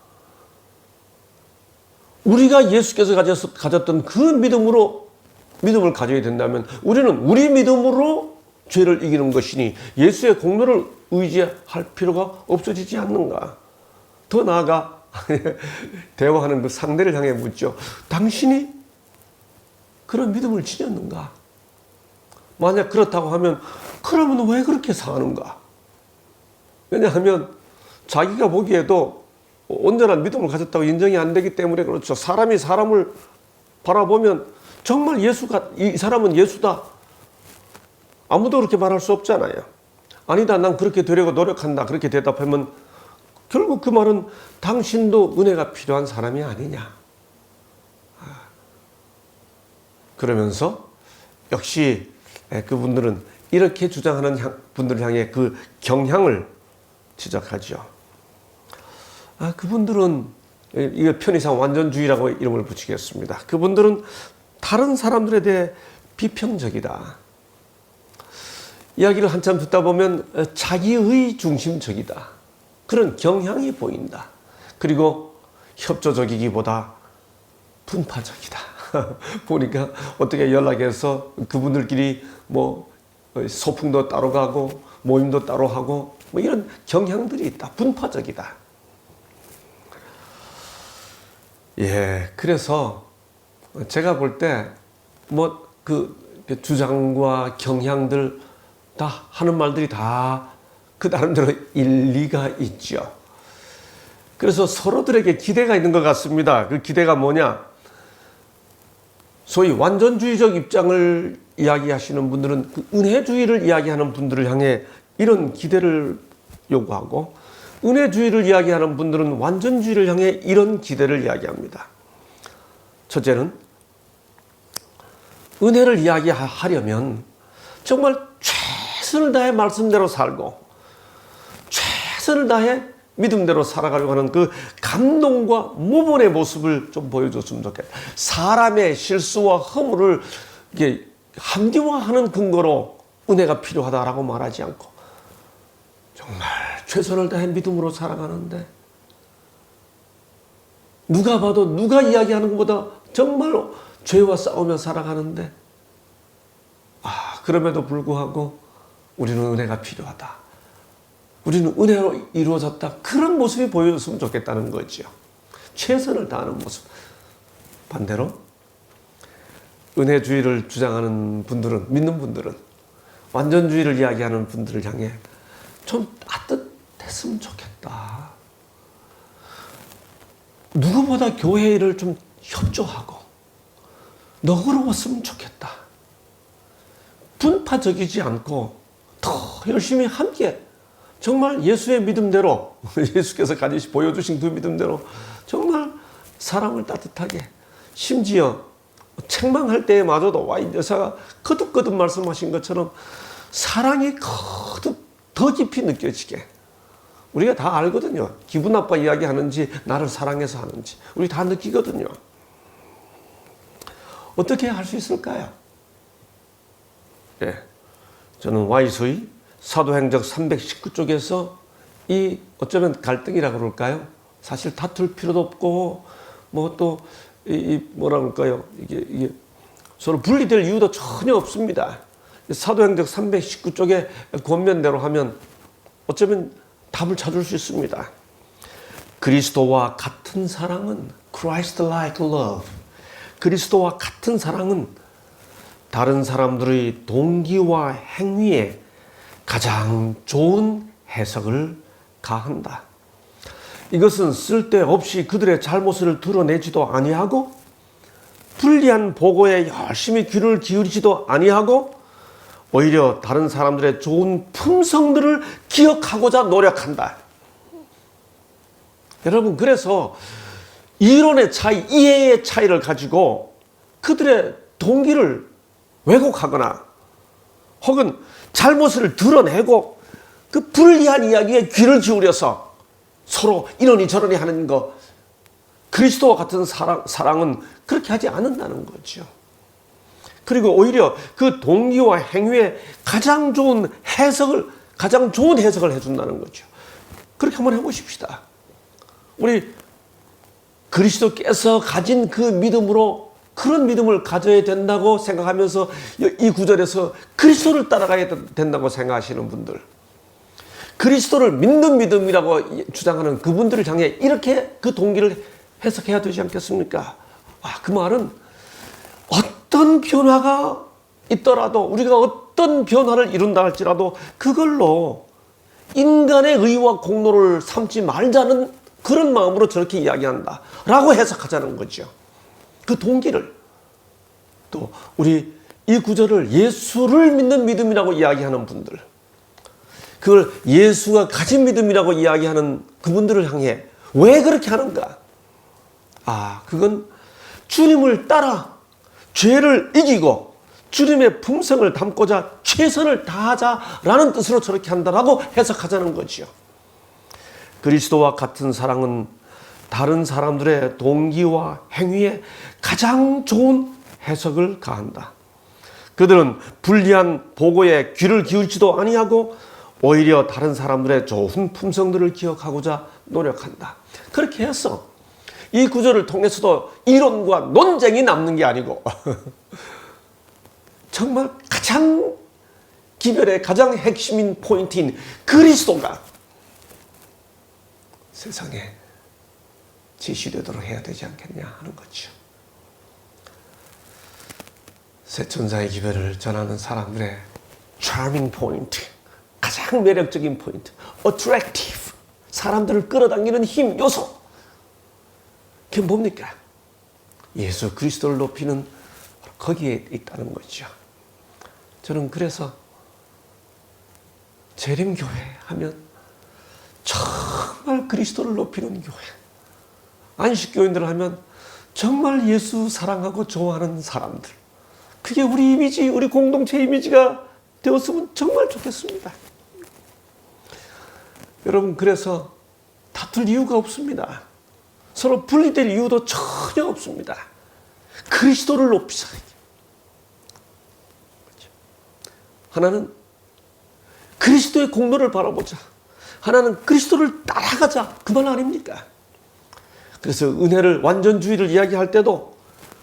우리가 예수께서 가졌던 그 믿음을 가져야 된다면 우리는 우리 믿음으로 죄를 이기는 것이니 예수의 공로를 의지할 필요가 없어지지 않는가? 더 나아가 대화하는 그 상대를 향해 묻죠. 당신이 그런 믿음을 지녔는가? 만약 그렇다고 하면 그러면 왜 그렇게 사는가? 왜냐하면 자기가 보기에도 온전한 믿음을 가졌다고 인정이 안 되기 때문에 그렇죠. 사람이 사람을 바라보면 정말 이 사람은 예수다. 아무도 그렇게 말할 수 없잖아요. 아니다, 난 그렇게 되려고 노력한다. 그렇게 대답하면 결국 그 말은 당신도 은혜가 필요한 사람이 아니냐. 그러면서 역시 그분들은 이렇게 주장하는 분들을 향해 그 경향을 지적하죠. 그분들은 이거 편의상 완전주의라고 이름을 붙이겠습니다. 그분들은 다른 사람들에 대해 비평적이다. 이야기를 한참 듣다 보면 자기의 중심적이다. 그런 경향이 보인다. 그리고 협조적이기보다 분파적이다. 보니까 어떻게 연락해서 그분들끼리 뭐 소풍도 따로 가고 모임도 따로 하고 뭐 이런 경향들이 있다. 분파적이다. 예, 그래서 제가 볼 때 뭐 그 주장과 경향들 다 하는 말들이 다 그 나름대로 일리가 있죠. 그래서 서로들에게 기대가 있는 것 같습니다. 그 기대가 뭐냐? 소위 완전주의적 입장을 이야기하시는 분들은 그 은혜주의를 이야기하는 분들을 향해 이런 기대를 요구하고, 은혜주의를 이야기하는 분들은 완전주의를 향해 이런 기대를 이야기합니다. 첫째는 은혜를 이야기하려면 정말 최선을 다해 말씀대로 살고 최선을 다해 믿음대로 살아가려고 하는 그 감동과 모범의 모습을 좀 보여줬으면 좋겠다. 사람의 실수와 허물을 이게 합리화하는 근거로 은혜가 필요하다라고 말하지 않고 정말 최선을 다해 믿음으로 살아가는데, 누가 봐도 누가 이야기하는 것보다 정말 죄와 싸우며 살아가는데, 그럼에도 불구하고 우리는 은혜가 필요하다, 우리는 은혜로 이루어졌다, 그런 모습이 보여줬으면 좋겠다는 거죠. 최선을 다하는 모습. 반대로 은혜주의를 주장하는 분들은, 믿는 분들은, 완전주의를 이야기하는 분들을 향해 좀 따뜻했으면 좋겠다, 누구보다 교회 일을 좀 협조하고 너그러웠으면 좋겠다, 분파적이지 않고 더 열심히 함께 정말 예수의 믿음대로, 예수께서 가지시 보여주신 그 믿음대로 정말 사람을 따뜻하게, 심지어 책망할 때마저도 와인 여사가 거듭거듭 말씀하신 것처럼 사랑이 거듭 더 깊이 느껴지게. 우리가 다 알거든요. 기분 나빠 이야기하는지 나를 사랑해서 하는지 우리 다 느끼거든요. 어떻게 할 수 있을까요? 예, 저는 와이소이 사도행적 319쪽에서 이 어쩌면 갈등이라고 그럴까요? 사실 다툴 필요도 없고 뭐 또 뭐라 그럴까요? 이게 서로 분리될 이유도 전혀 없습니다. 사도행적 319쪽의 권면대로 하면 어쩌면 답을 찾을 수 있습니다. 그리스도와 같은 사랑은 Christ-like love. 그리스도와 같은 사랑은 다른 사람들의 동기와 행위에 가장 좋은 해석을 가한다. 이것은 쓸데없이 그들의 잘못을 드러내지도 아니하고 불리한 보고에 열심히 귀를 기울이지도 아니하고 오히려 다른 사람들의 좋은 품성들을 기억하고자 노력한다. 여러분, 그래서 이론의 차이, 이해의 차이를 가지고 그들의 동기를 왜곡하거나 혹은 잘못을 드러내고 그 불리한 이야기에 귀를 기울여서 서로 이러니 저러니 하는 거, 그리스도와 같은 사랑은 그렇게 하지 않는다는 거죠. 그리고 오히려 그 동기와 행위에 가장 좋은 해석을 해준다는 거죠. 그렇게 한번 해보십시다. 우리 그리스도께서 가진 그 믿음으로 그런 믿음을 가져야 된다고 생각하면서 이 구절에서 그리스도를 따라가야 된다고 생각하시는 분들, 그리스도를 믿는 믿음이라고 주장하는 그분들을 향해 이렇게 그 동기를 해석해야 되지 않겠습니까? 그 말은 어떤 변화가 있더라도, 우리가 어떤 변화를 이룬다 할지라도 그걸로 인간의 의와 공로를 삼지 말자는 그런 마음으로 저렇게 이야기한다 라고 해석하자는 거죠. 그 동기를. 또 우리 이 구절을 예수를 믿는 믿음이라고 이야기하는 분들, 그걸 예수가 가진 믿음이라고 이야기하는 그분들을 향해 왜 그렇게 하는가? 그건 주님을 따라 죄를 이기고 주님의 품성을 담고자 최선을 다하자라는 뜻으로 저렇게 한다라고 해석하자는 거죠. 그리스도와 같은 사랑은 다른 사람들의 동기와 행위에 가장 좋은 해석을 가한다. 그들은 불리한 보고에 귀를 기울이지도 아니하고 오히려 다른 사람들의 좋은 품성들을 기억하고자 노력한다. 그렇게 해서 이 구절을 통해서도 이론과 논쟁이 남는 게 아니고 정말 가장 기별의 가장 핵심인 포인트인 그리스도가 세상에 제시되도록 해야 되지 않겠냐 하는 거죠. 새 천사의 기별을 전하는 사람들의 charming point, 가장 매력적인 포인트, attractive, 사람들을 끌어당기는 힘, 요소. 그게 뭡니까? 예수 그리스도를 높이는 거기에 있다는 거죠. 저는 그래서 재림교회 하면 정말 그리스도를 높이는 교회, 안식교인들 하면 정말 예수 사랑하고 좋아하는 사람들, 그게 우리 이미지, 우리 공동체 이미지가 되었으면 정말 좋겠습니다. 여러분, 그래서 다툴 이유가 없습니다. 서로 분리될 이유도 전혀 없습니다. 그리스도를 높이자. 하나는 그리스도의 공로를 바라보자. 하나는 그리스도를 따라가자. 그 말 아닙니까? 그래서 은혜를, 완전주의를 이야기할 때도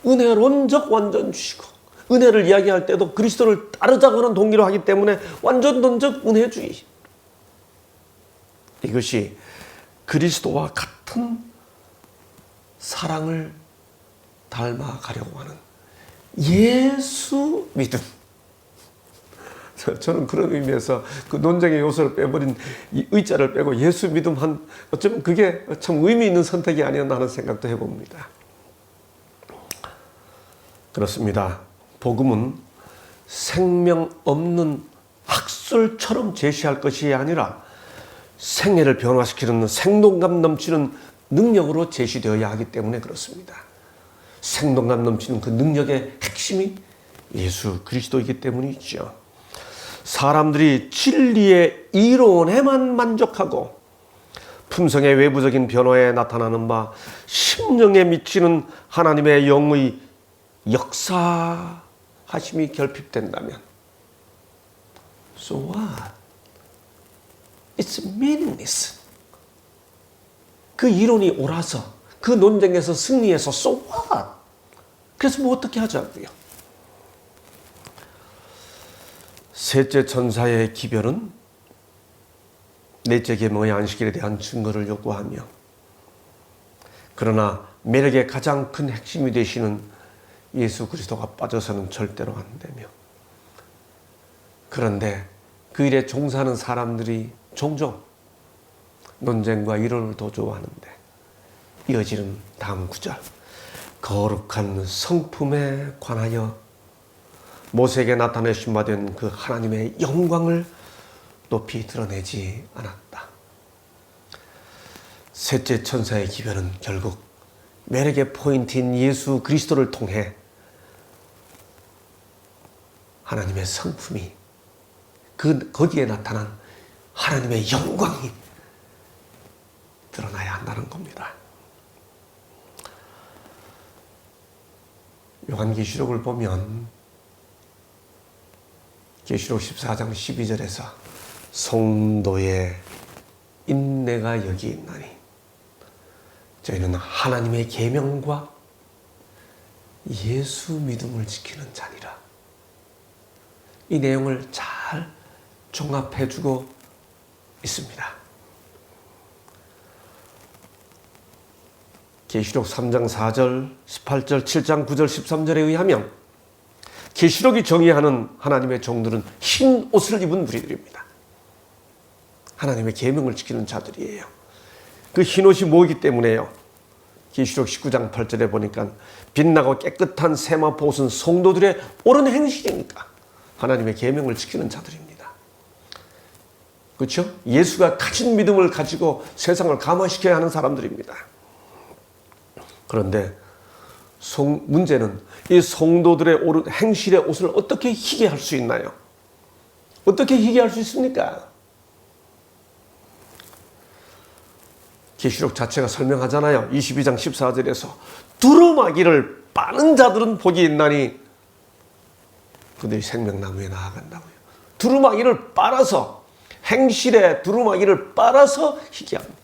은혜론적 완전주의고, 은혜를 이야기할 때도 그리스도를 따르자고 하는 동기로 하기 때문에 완전론적 은혜주의. 이것이 그리스도와 같은 사랑을 닮아가려고 하는 예수 믿음. 저는 그런 의미에서 그 논쟁의 요소를 빼버린 이 의자를 빼고 예수 믿음 한, 어쩌면 그게 참 의미 있는 선택이 아니었나 하는 생각도 해봅니다. 그렇습니다. 복음은 생명 없는 학술처럼 제시할 것이 아니라 생애를 변화시키는 생동감 넘치는 능력으로 제시되어야 하기 때문에 그렇습니다. 생동감 넘치는 그 능력의 핵심이 예수 그리스도이기 때문이죠. 사람들이 진리의 이론에만 만족하고 품성의 외부적인 변화에 나타나는 바 심령에 미치는 하나님의 영의 역사하심이 결핍된다면 So what? It's meaningless. 그 이론이 옳아서 그 논쟁에서 승리해서 So what? 그래서 뭐 어떻게 하자고요? 셋째 천사의 기별은 넷째 계명의 안식일에 대한 증거를 요구하며, 그러나 매력의 가장 큰 핵심이 되시는 예수 그리스도가 빠져서는 절대로 안 되며, 그런데 그 일에 종사하는 사람들이 종종 논쟁과 이론을 더 좋아하는데, 이어지는 다음 구절, 거룩한 성품에 관하여 모세에게 나타내신 바 된 그 하나님의 영광을 높이 드러내지 않았다. 셋째 천사의 기별은 결국 매력의 포인트인 예수 그리스도를 통해 하나님의 성품이, 거기에 나타난 하나님의 영광이 드러나야 한다는 겁니다. 요한계시록을 보면 계시록 14장 12절에서 성도의 인내가 여기 있나니 저희는 하나님의 계명과 예수 믿음을 지키는 자니라. 이 내용을 잘 종합해주고 있습니다. 계시록 3장 4절, 18절, 7장 9절, 13절에 의하면 계시록이 정의하는 하나님의 종들은 흰 옷을 입은 무리들입니다. 하나님의 계명을 지키는 자들이에요. 그 흰 옷이 뭐이기 때문에요? 계시록 19장 8절에 보니까 빛나고 깨끗한 세마포 옷은 성도들의 옳은 행실이니까 하나님의 계명을 지키는 자들입니다. 그렇죠? 예수가 가진 믿음을 가지고 세상을 감화시켜야 하는 사람들입니다. 그런데 문제는 이 성도들의 옳은 행실의 옷을 어떻게 희게 할 수 있나요? 어떻게 희게 할 수 있습니까? 계시록 자체가 설명하잖아요. 22장 14절에서 두루마기를 빠는 자들은 복이 있나니 그들이 생명나무에 나아간다고요. 두루마기를 빨아서, 행실에 두루마기를 빨아서 희게 합니다.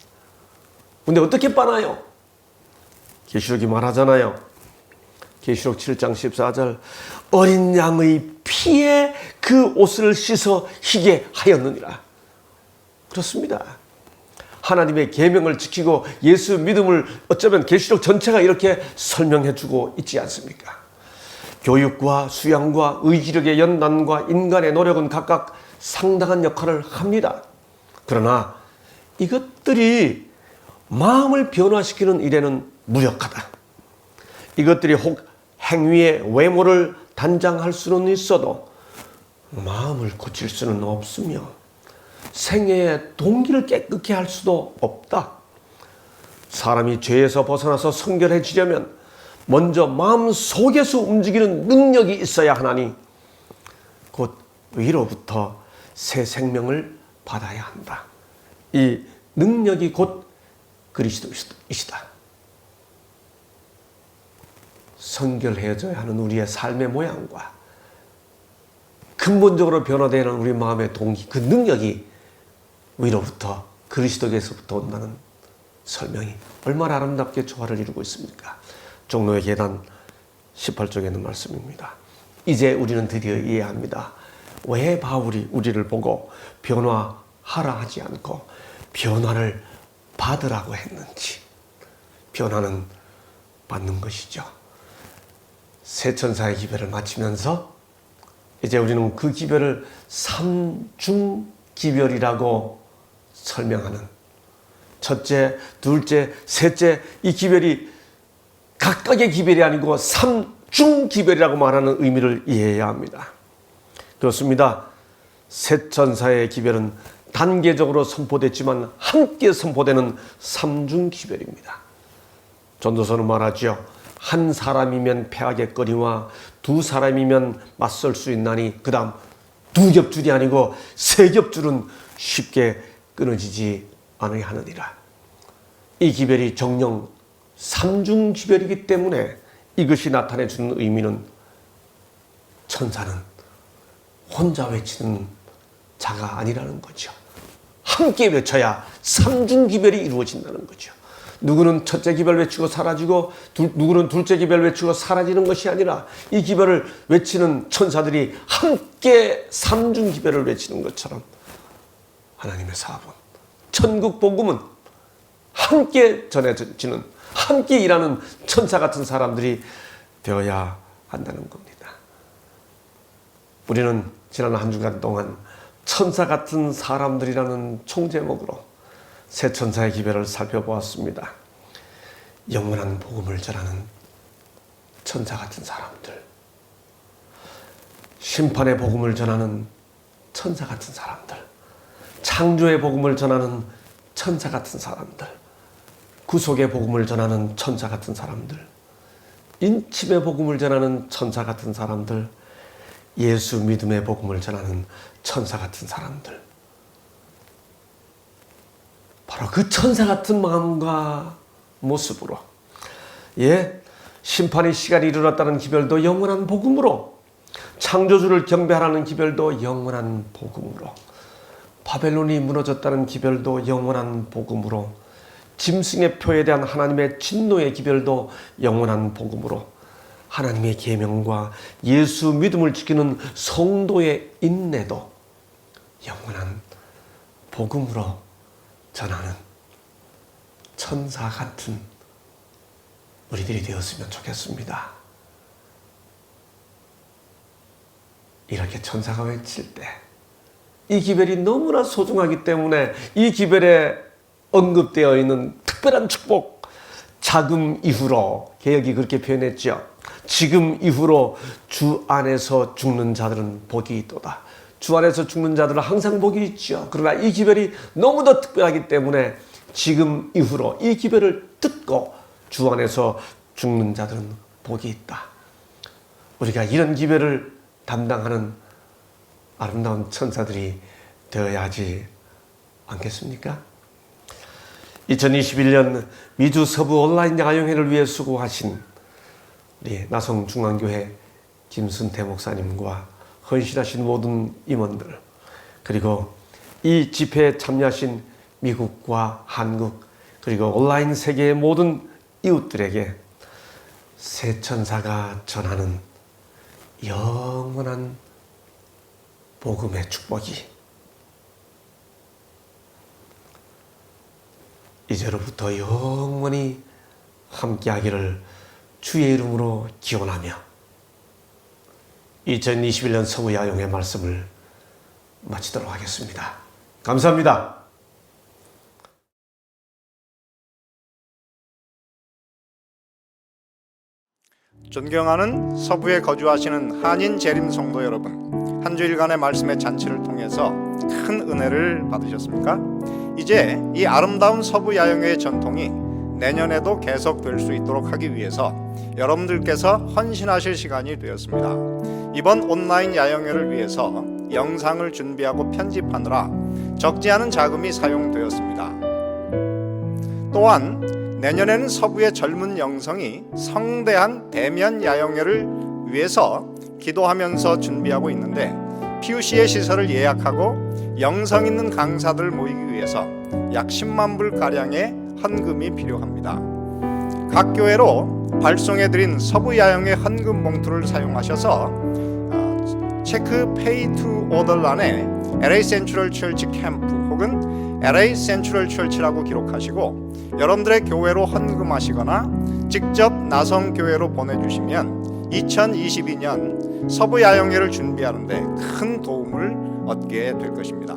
근데 어떻게 빠나요? 계시록이 말하잖아요. 계시록 7장 14절 어린 양의 피에 그 옷을 씻어 희게 하였느니라. 그렇습니다. 하나님의 계명을 지키고 예수 믿음을 어쩌면 계시록 전체가 이렇게 설명해 주고 있지 않습니까? 교육과 수양과 의지력의 연단과 인간의 노력은 각각 상당한 역할을 합니다. 그러나 이것들이 마음을 변화시키는 일에는 무력하다. 이것들이 혹 행위의 외모를 단장할 수는 있어도 마음을 고칠 수는 없으며 생애의 동기를 깨끗게 할 수도 없다. 사람이 죄에서 벗어나서 성결해지려면 먼저 마음 속에서 움직이는 능력이 있어야 하나니 곧 위로부터 새 생명을 받아야 한다. 이 능력이 곧 그리스도이시다. 성결해져야 하는 우리의 삶의 모양과 근본적으로 변화되는 우리 마음의 동기, 그 능력이 위로부터 그리스도께서부터 온다는 설명이 얼마나 아름답게 조화를 이루고 있습니까? 종로의 계단 18쪽에 있는 말씀입니다. 이제 우리는 드디어 이해합니다. 왜 바울이 우리를 보고 변화하라 하지 않고 변화를 받으라고 했는지. 변화는 받는 것이죠. 새 천사의 기별을 마치면서 이제 우리는 그 기별을 삼중기별이라고 설명하는, 첫째, 둘째, 셋째, 이 기별이 각각의 기별이 아니고 삼중기별이라고 말하는 의미를 이해해야 합니다. 그렇습니다. 새 천사의 기별은 단계적으로 선포됐지만 함께 선포되는 삼중기별입니다. 전도서는 말하죠. 한 사람이면 패하겠거니와 두 사람이면 맞설 수 있나니 그 다음 두 겹줄이 아니고 세 겹줄은 쉽게 끊어지지 않아야 하느니라. 이 기별이 정령 삼중기별이기 때문에 이것이 나타내주는 의미는 천사는 혼자 외치는 자가 아니라는 거죠. 함께 외쳐야 삼중기별이 이루어진다는 거죠. 누구는 첫째 기별 외치고 사라지고 누구는 둘째 기별 외치고 사라지는 것이 아니라 이 기별을 외치는 천사들이 함께 삼중기별을 외치는 것처럼 하나님의 사본, 천국 복음은 함께 전해지는, 함께 일하는 천사 같은 사람들이 되어야 한다는 겁니다. 우리는 지난 한 주간 동안 천사 같은 사람들이라는 총제목으로 새 천사의 기별을 살펴보았습니다. 영원한 복음을 전하는 천사 같은 사람들, 심판의 복음을 전하는 천사 같은 사람들, 창조의 복음을 전하는 천사 같은 사람들, 구속의 복음을 전하는 천사 같은 사람들, 인침의 복음을 전하는 천사 같은 사람들, 예수 믿음의 복음을 전하는 천사 같은 사람들, 바로 그 천사 같은 마음과 모습으로, 심판의 시간이 이르렀다는 기별도 영원한 복음으로, 창조주를 경배하라는 기별도 영원한 복음으로, 바벨론이 무너졌다는 기별도 영원한 복음으로, 짐승의 표에 대한 하나님의 진노의 기별도 영원한 복음으로, 하나님의 계명과 예수 믿음을 지키는 성도의 인내도 영원한 복음으로 전하는 천사 같은 우리들이 되었으면 좋겠습니다. 이렇게 천사가 외칠 때 이 기별이 너무나 소중하기 때문에 이 기별에 언급되어 있는 특별한 축복, 자금 이후로, 개역이 그렇게 표현했죠. 지금 이후로 주 안에서 죽는 자들은 복이 있도다. 주 안에서 죽는 자들은 항상 복이 있죠. 그러나 이 기별이 너무도 특별하기 때문에 지금 이후로 이 기별을 듣고 주 안에서 죽는 자들은 복이 있다. 우리가 이런 기별을 담당하는 아름다운 천사들이 되어야 하지 않겠습니까? 2021년 미주 서부 온라인 야영회를 위해 수고하신 우리 나성중앙교회 김순태 목사님과 헌신하신 모든 임원들, 그리고 이 집회에 참여하신 미국과 한국, 그리고 온라인 세계의 모든 이웃들에게 새 천사가 전하는 영원한 복음의 축복이 이제로부터 영원히 함께하기를 주의 이름으로 기원하며 2021년 서부 야영의 말씀을 마치도록 하겠습니다. 감사합니다. 존경하는 서부에 거주하시는 한인 재림 성도 여러분, 한 주일간의 말씀의 잔치를 통해서 큰 은혜를 받으셨습니까? 이제 이 아름다운 서부 야영회의 전통이 내년에도 계속될 수 있도록 하기 위해서 여러분들께서 헌신하실 시간이 되었습니다. 이번 온라인 야영회를 위해서 영상을 준비하고 편집하느라 적지 않은 자금이 사용되었습니다. 또한 내년에는 서부의 젊은 영성이 성대한 대면 야영회를 위해서 기도하면서 준비하고 있는데 PUC의 시설을 예약하고 영성 있는 강사들을 모이기 위해서 약 10만 불가량의 헌금이 필요합니다. 각 교회로 발송해드린 서부 야영회 헌금 봉투를 사용하셔서 체크 페이 투 오더란에 LA 센트럴 철치 캠프 혹은 LA 센트럴 철치라고 기록하시고 여러분들의 교회로 헌금하시거나 직접 나성교회로 보내주시면 2022년 서부 야영회를 준비하는 데 큰 도움을 얻게 될 것입니다.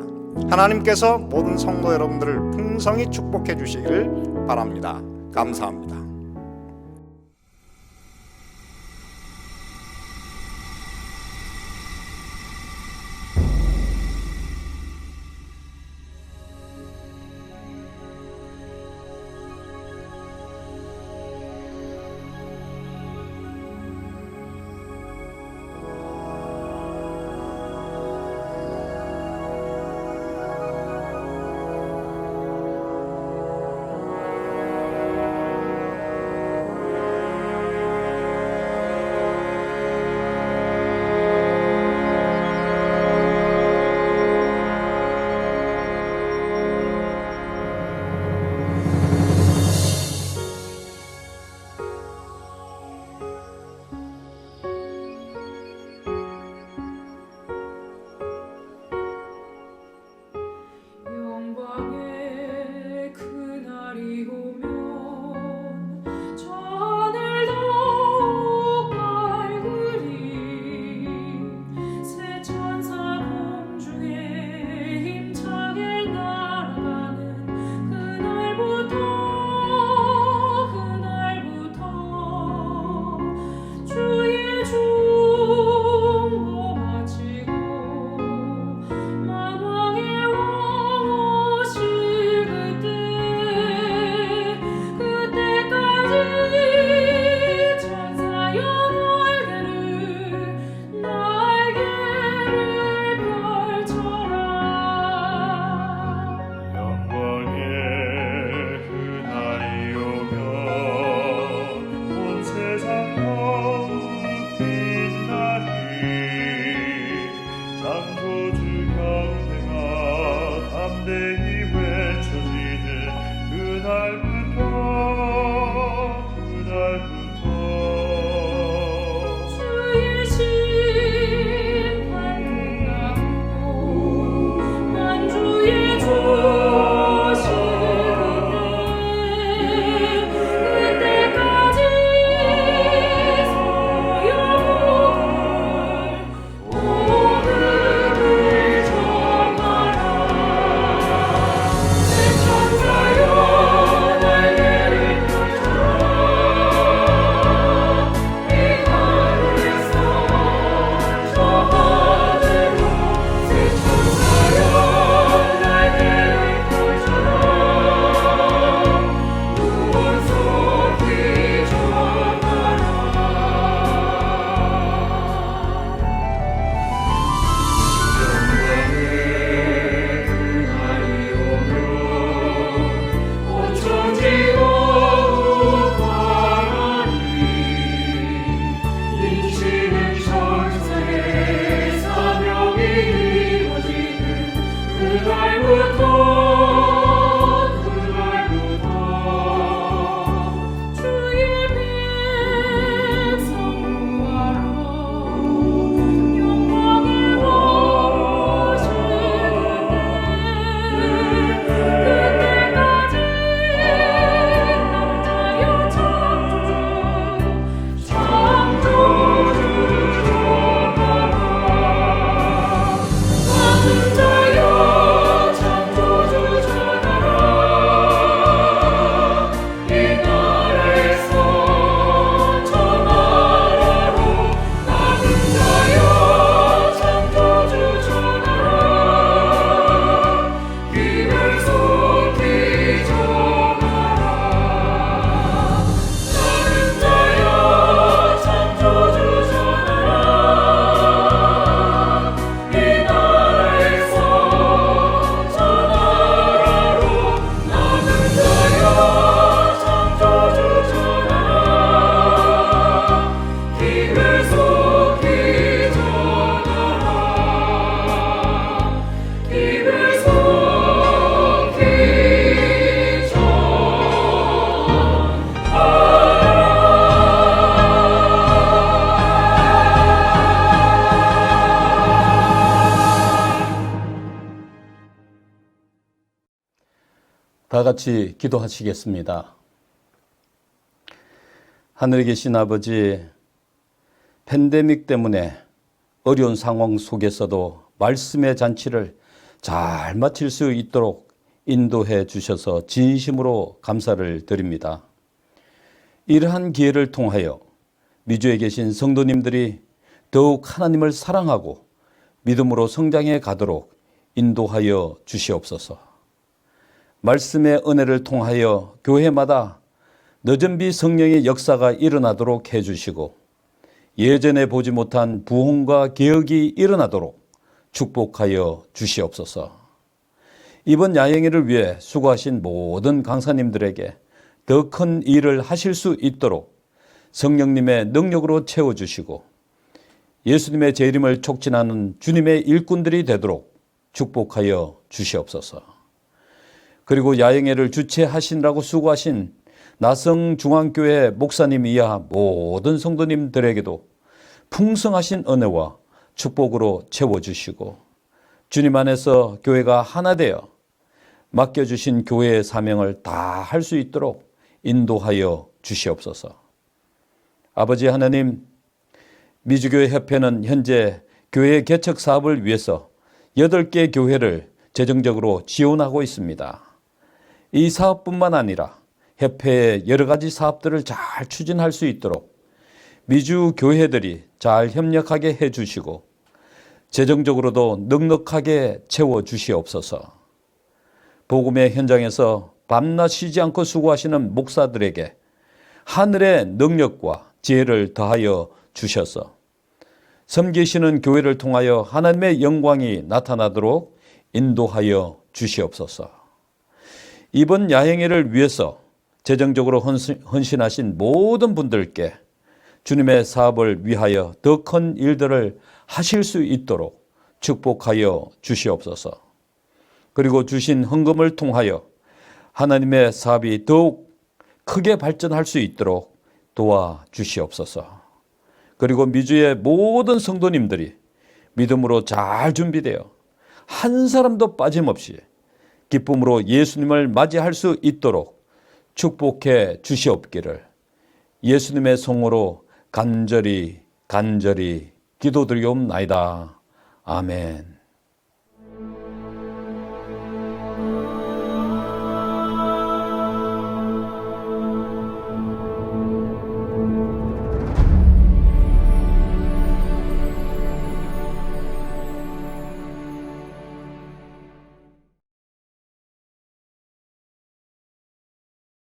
하나님께서 모든 성도 여러분들을 풍성히 축복해 주시기를 바랍니다. 감사합니다. 다 같이 기도하시겠습니다. 하늘에 계신 아버지, 팬데믹 때문에 어려운 상황 속에서도 말씀의 잔치를 잘 마칠 수 있도록 인도해 주셔서 진심으로 감사를 드립니다. 이러한 기회를 통하여 미주에 계신 성도님들이 더욱 하나님을 사랑하고 믿음으로 성장해 가도록 인도하여 주시옵소서. 말씀의 은혜를 통하여 교회마다 늦은 비 성령의 역사가 일어나도록 해주시고 예전에 보지 못한 부흥과 개혁이 일어나도록 축복하여 주시옵소서. 이번 야영회를 위해 수고하신 모든 강사님들에게 더 큰 일을 하실 수 있도록 성령님의 능력으로 채워주시고 예수님의 재림을 촉진하는 주님의 일꾼들이 되도록 축복하여 주시옵소서. 그리고 야영회를 주최하시느라고 수고하신 나성중앙교회 목사님 이하 모든 성도님들에게도 풍성하신 은혜와 축복으로 채워주시고 주님 안에서 교회가 하나 되어 맡겨주신 교회의 사명을 다 할 수 있도록 인도하여 주시옵소서. 아버지 하나님, 미주교회 협회는 현재 교회 개척 사업을 위해서 8개 교회를 재정적으로 지원하고 있습니다. 이 사업뿐만 아니라 협회의 여러 가지 사업들을 잘 추진할 수 있도록 미주 교회들이 잘 협력하게 해주시고 재정적으로도 넉넉하게 채워주시옵소서. 복음의 현장에서 밤낮 쉬지 않고 수고하시는 목사들에게 하늘의 능력과 지혜를 더하여 주셔서 섬기시는 교회를 통하여 하나님의 영광이 나타나도록 인도하여 주시옵소서. 이번 야행회를 위해서 재정적으로 헌신하신 모든 분들께 주님의 사업을 위하여 더 큰 일들을 하실 수 있도록 축복하여 주시옵소서. 그리고 주신 헌금을 통하여 하나님의 사업이 더욱 크게 발전할 수 있도록 도와주시옵소서. 그리고 미주의 모든 성도님들이 믿음으로 잘 준비되어 한 사람도 빠짐없이 기쁨으로 예수님을 맞이할 수 있도록 축복해 주시옵기를 예수님의 성으로 간절히 기도드리옵나이다. 아멘.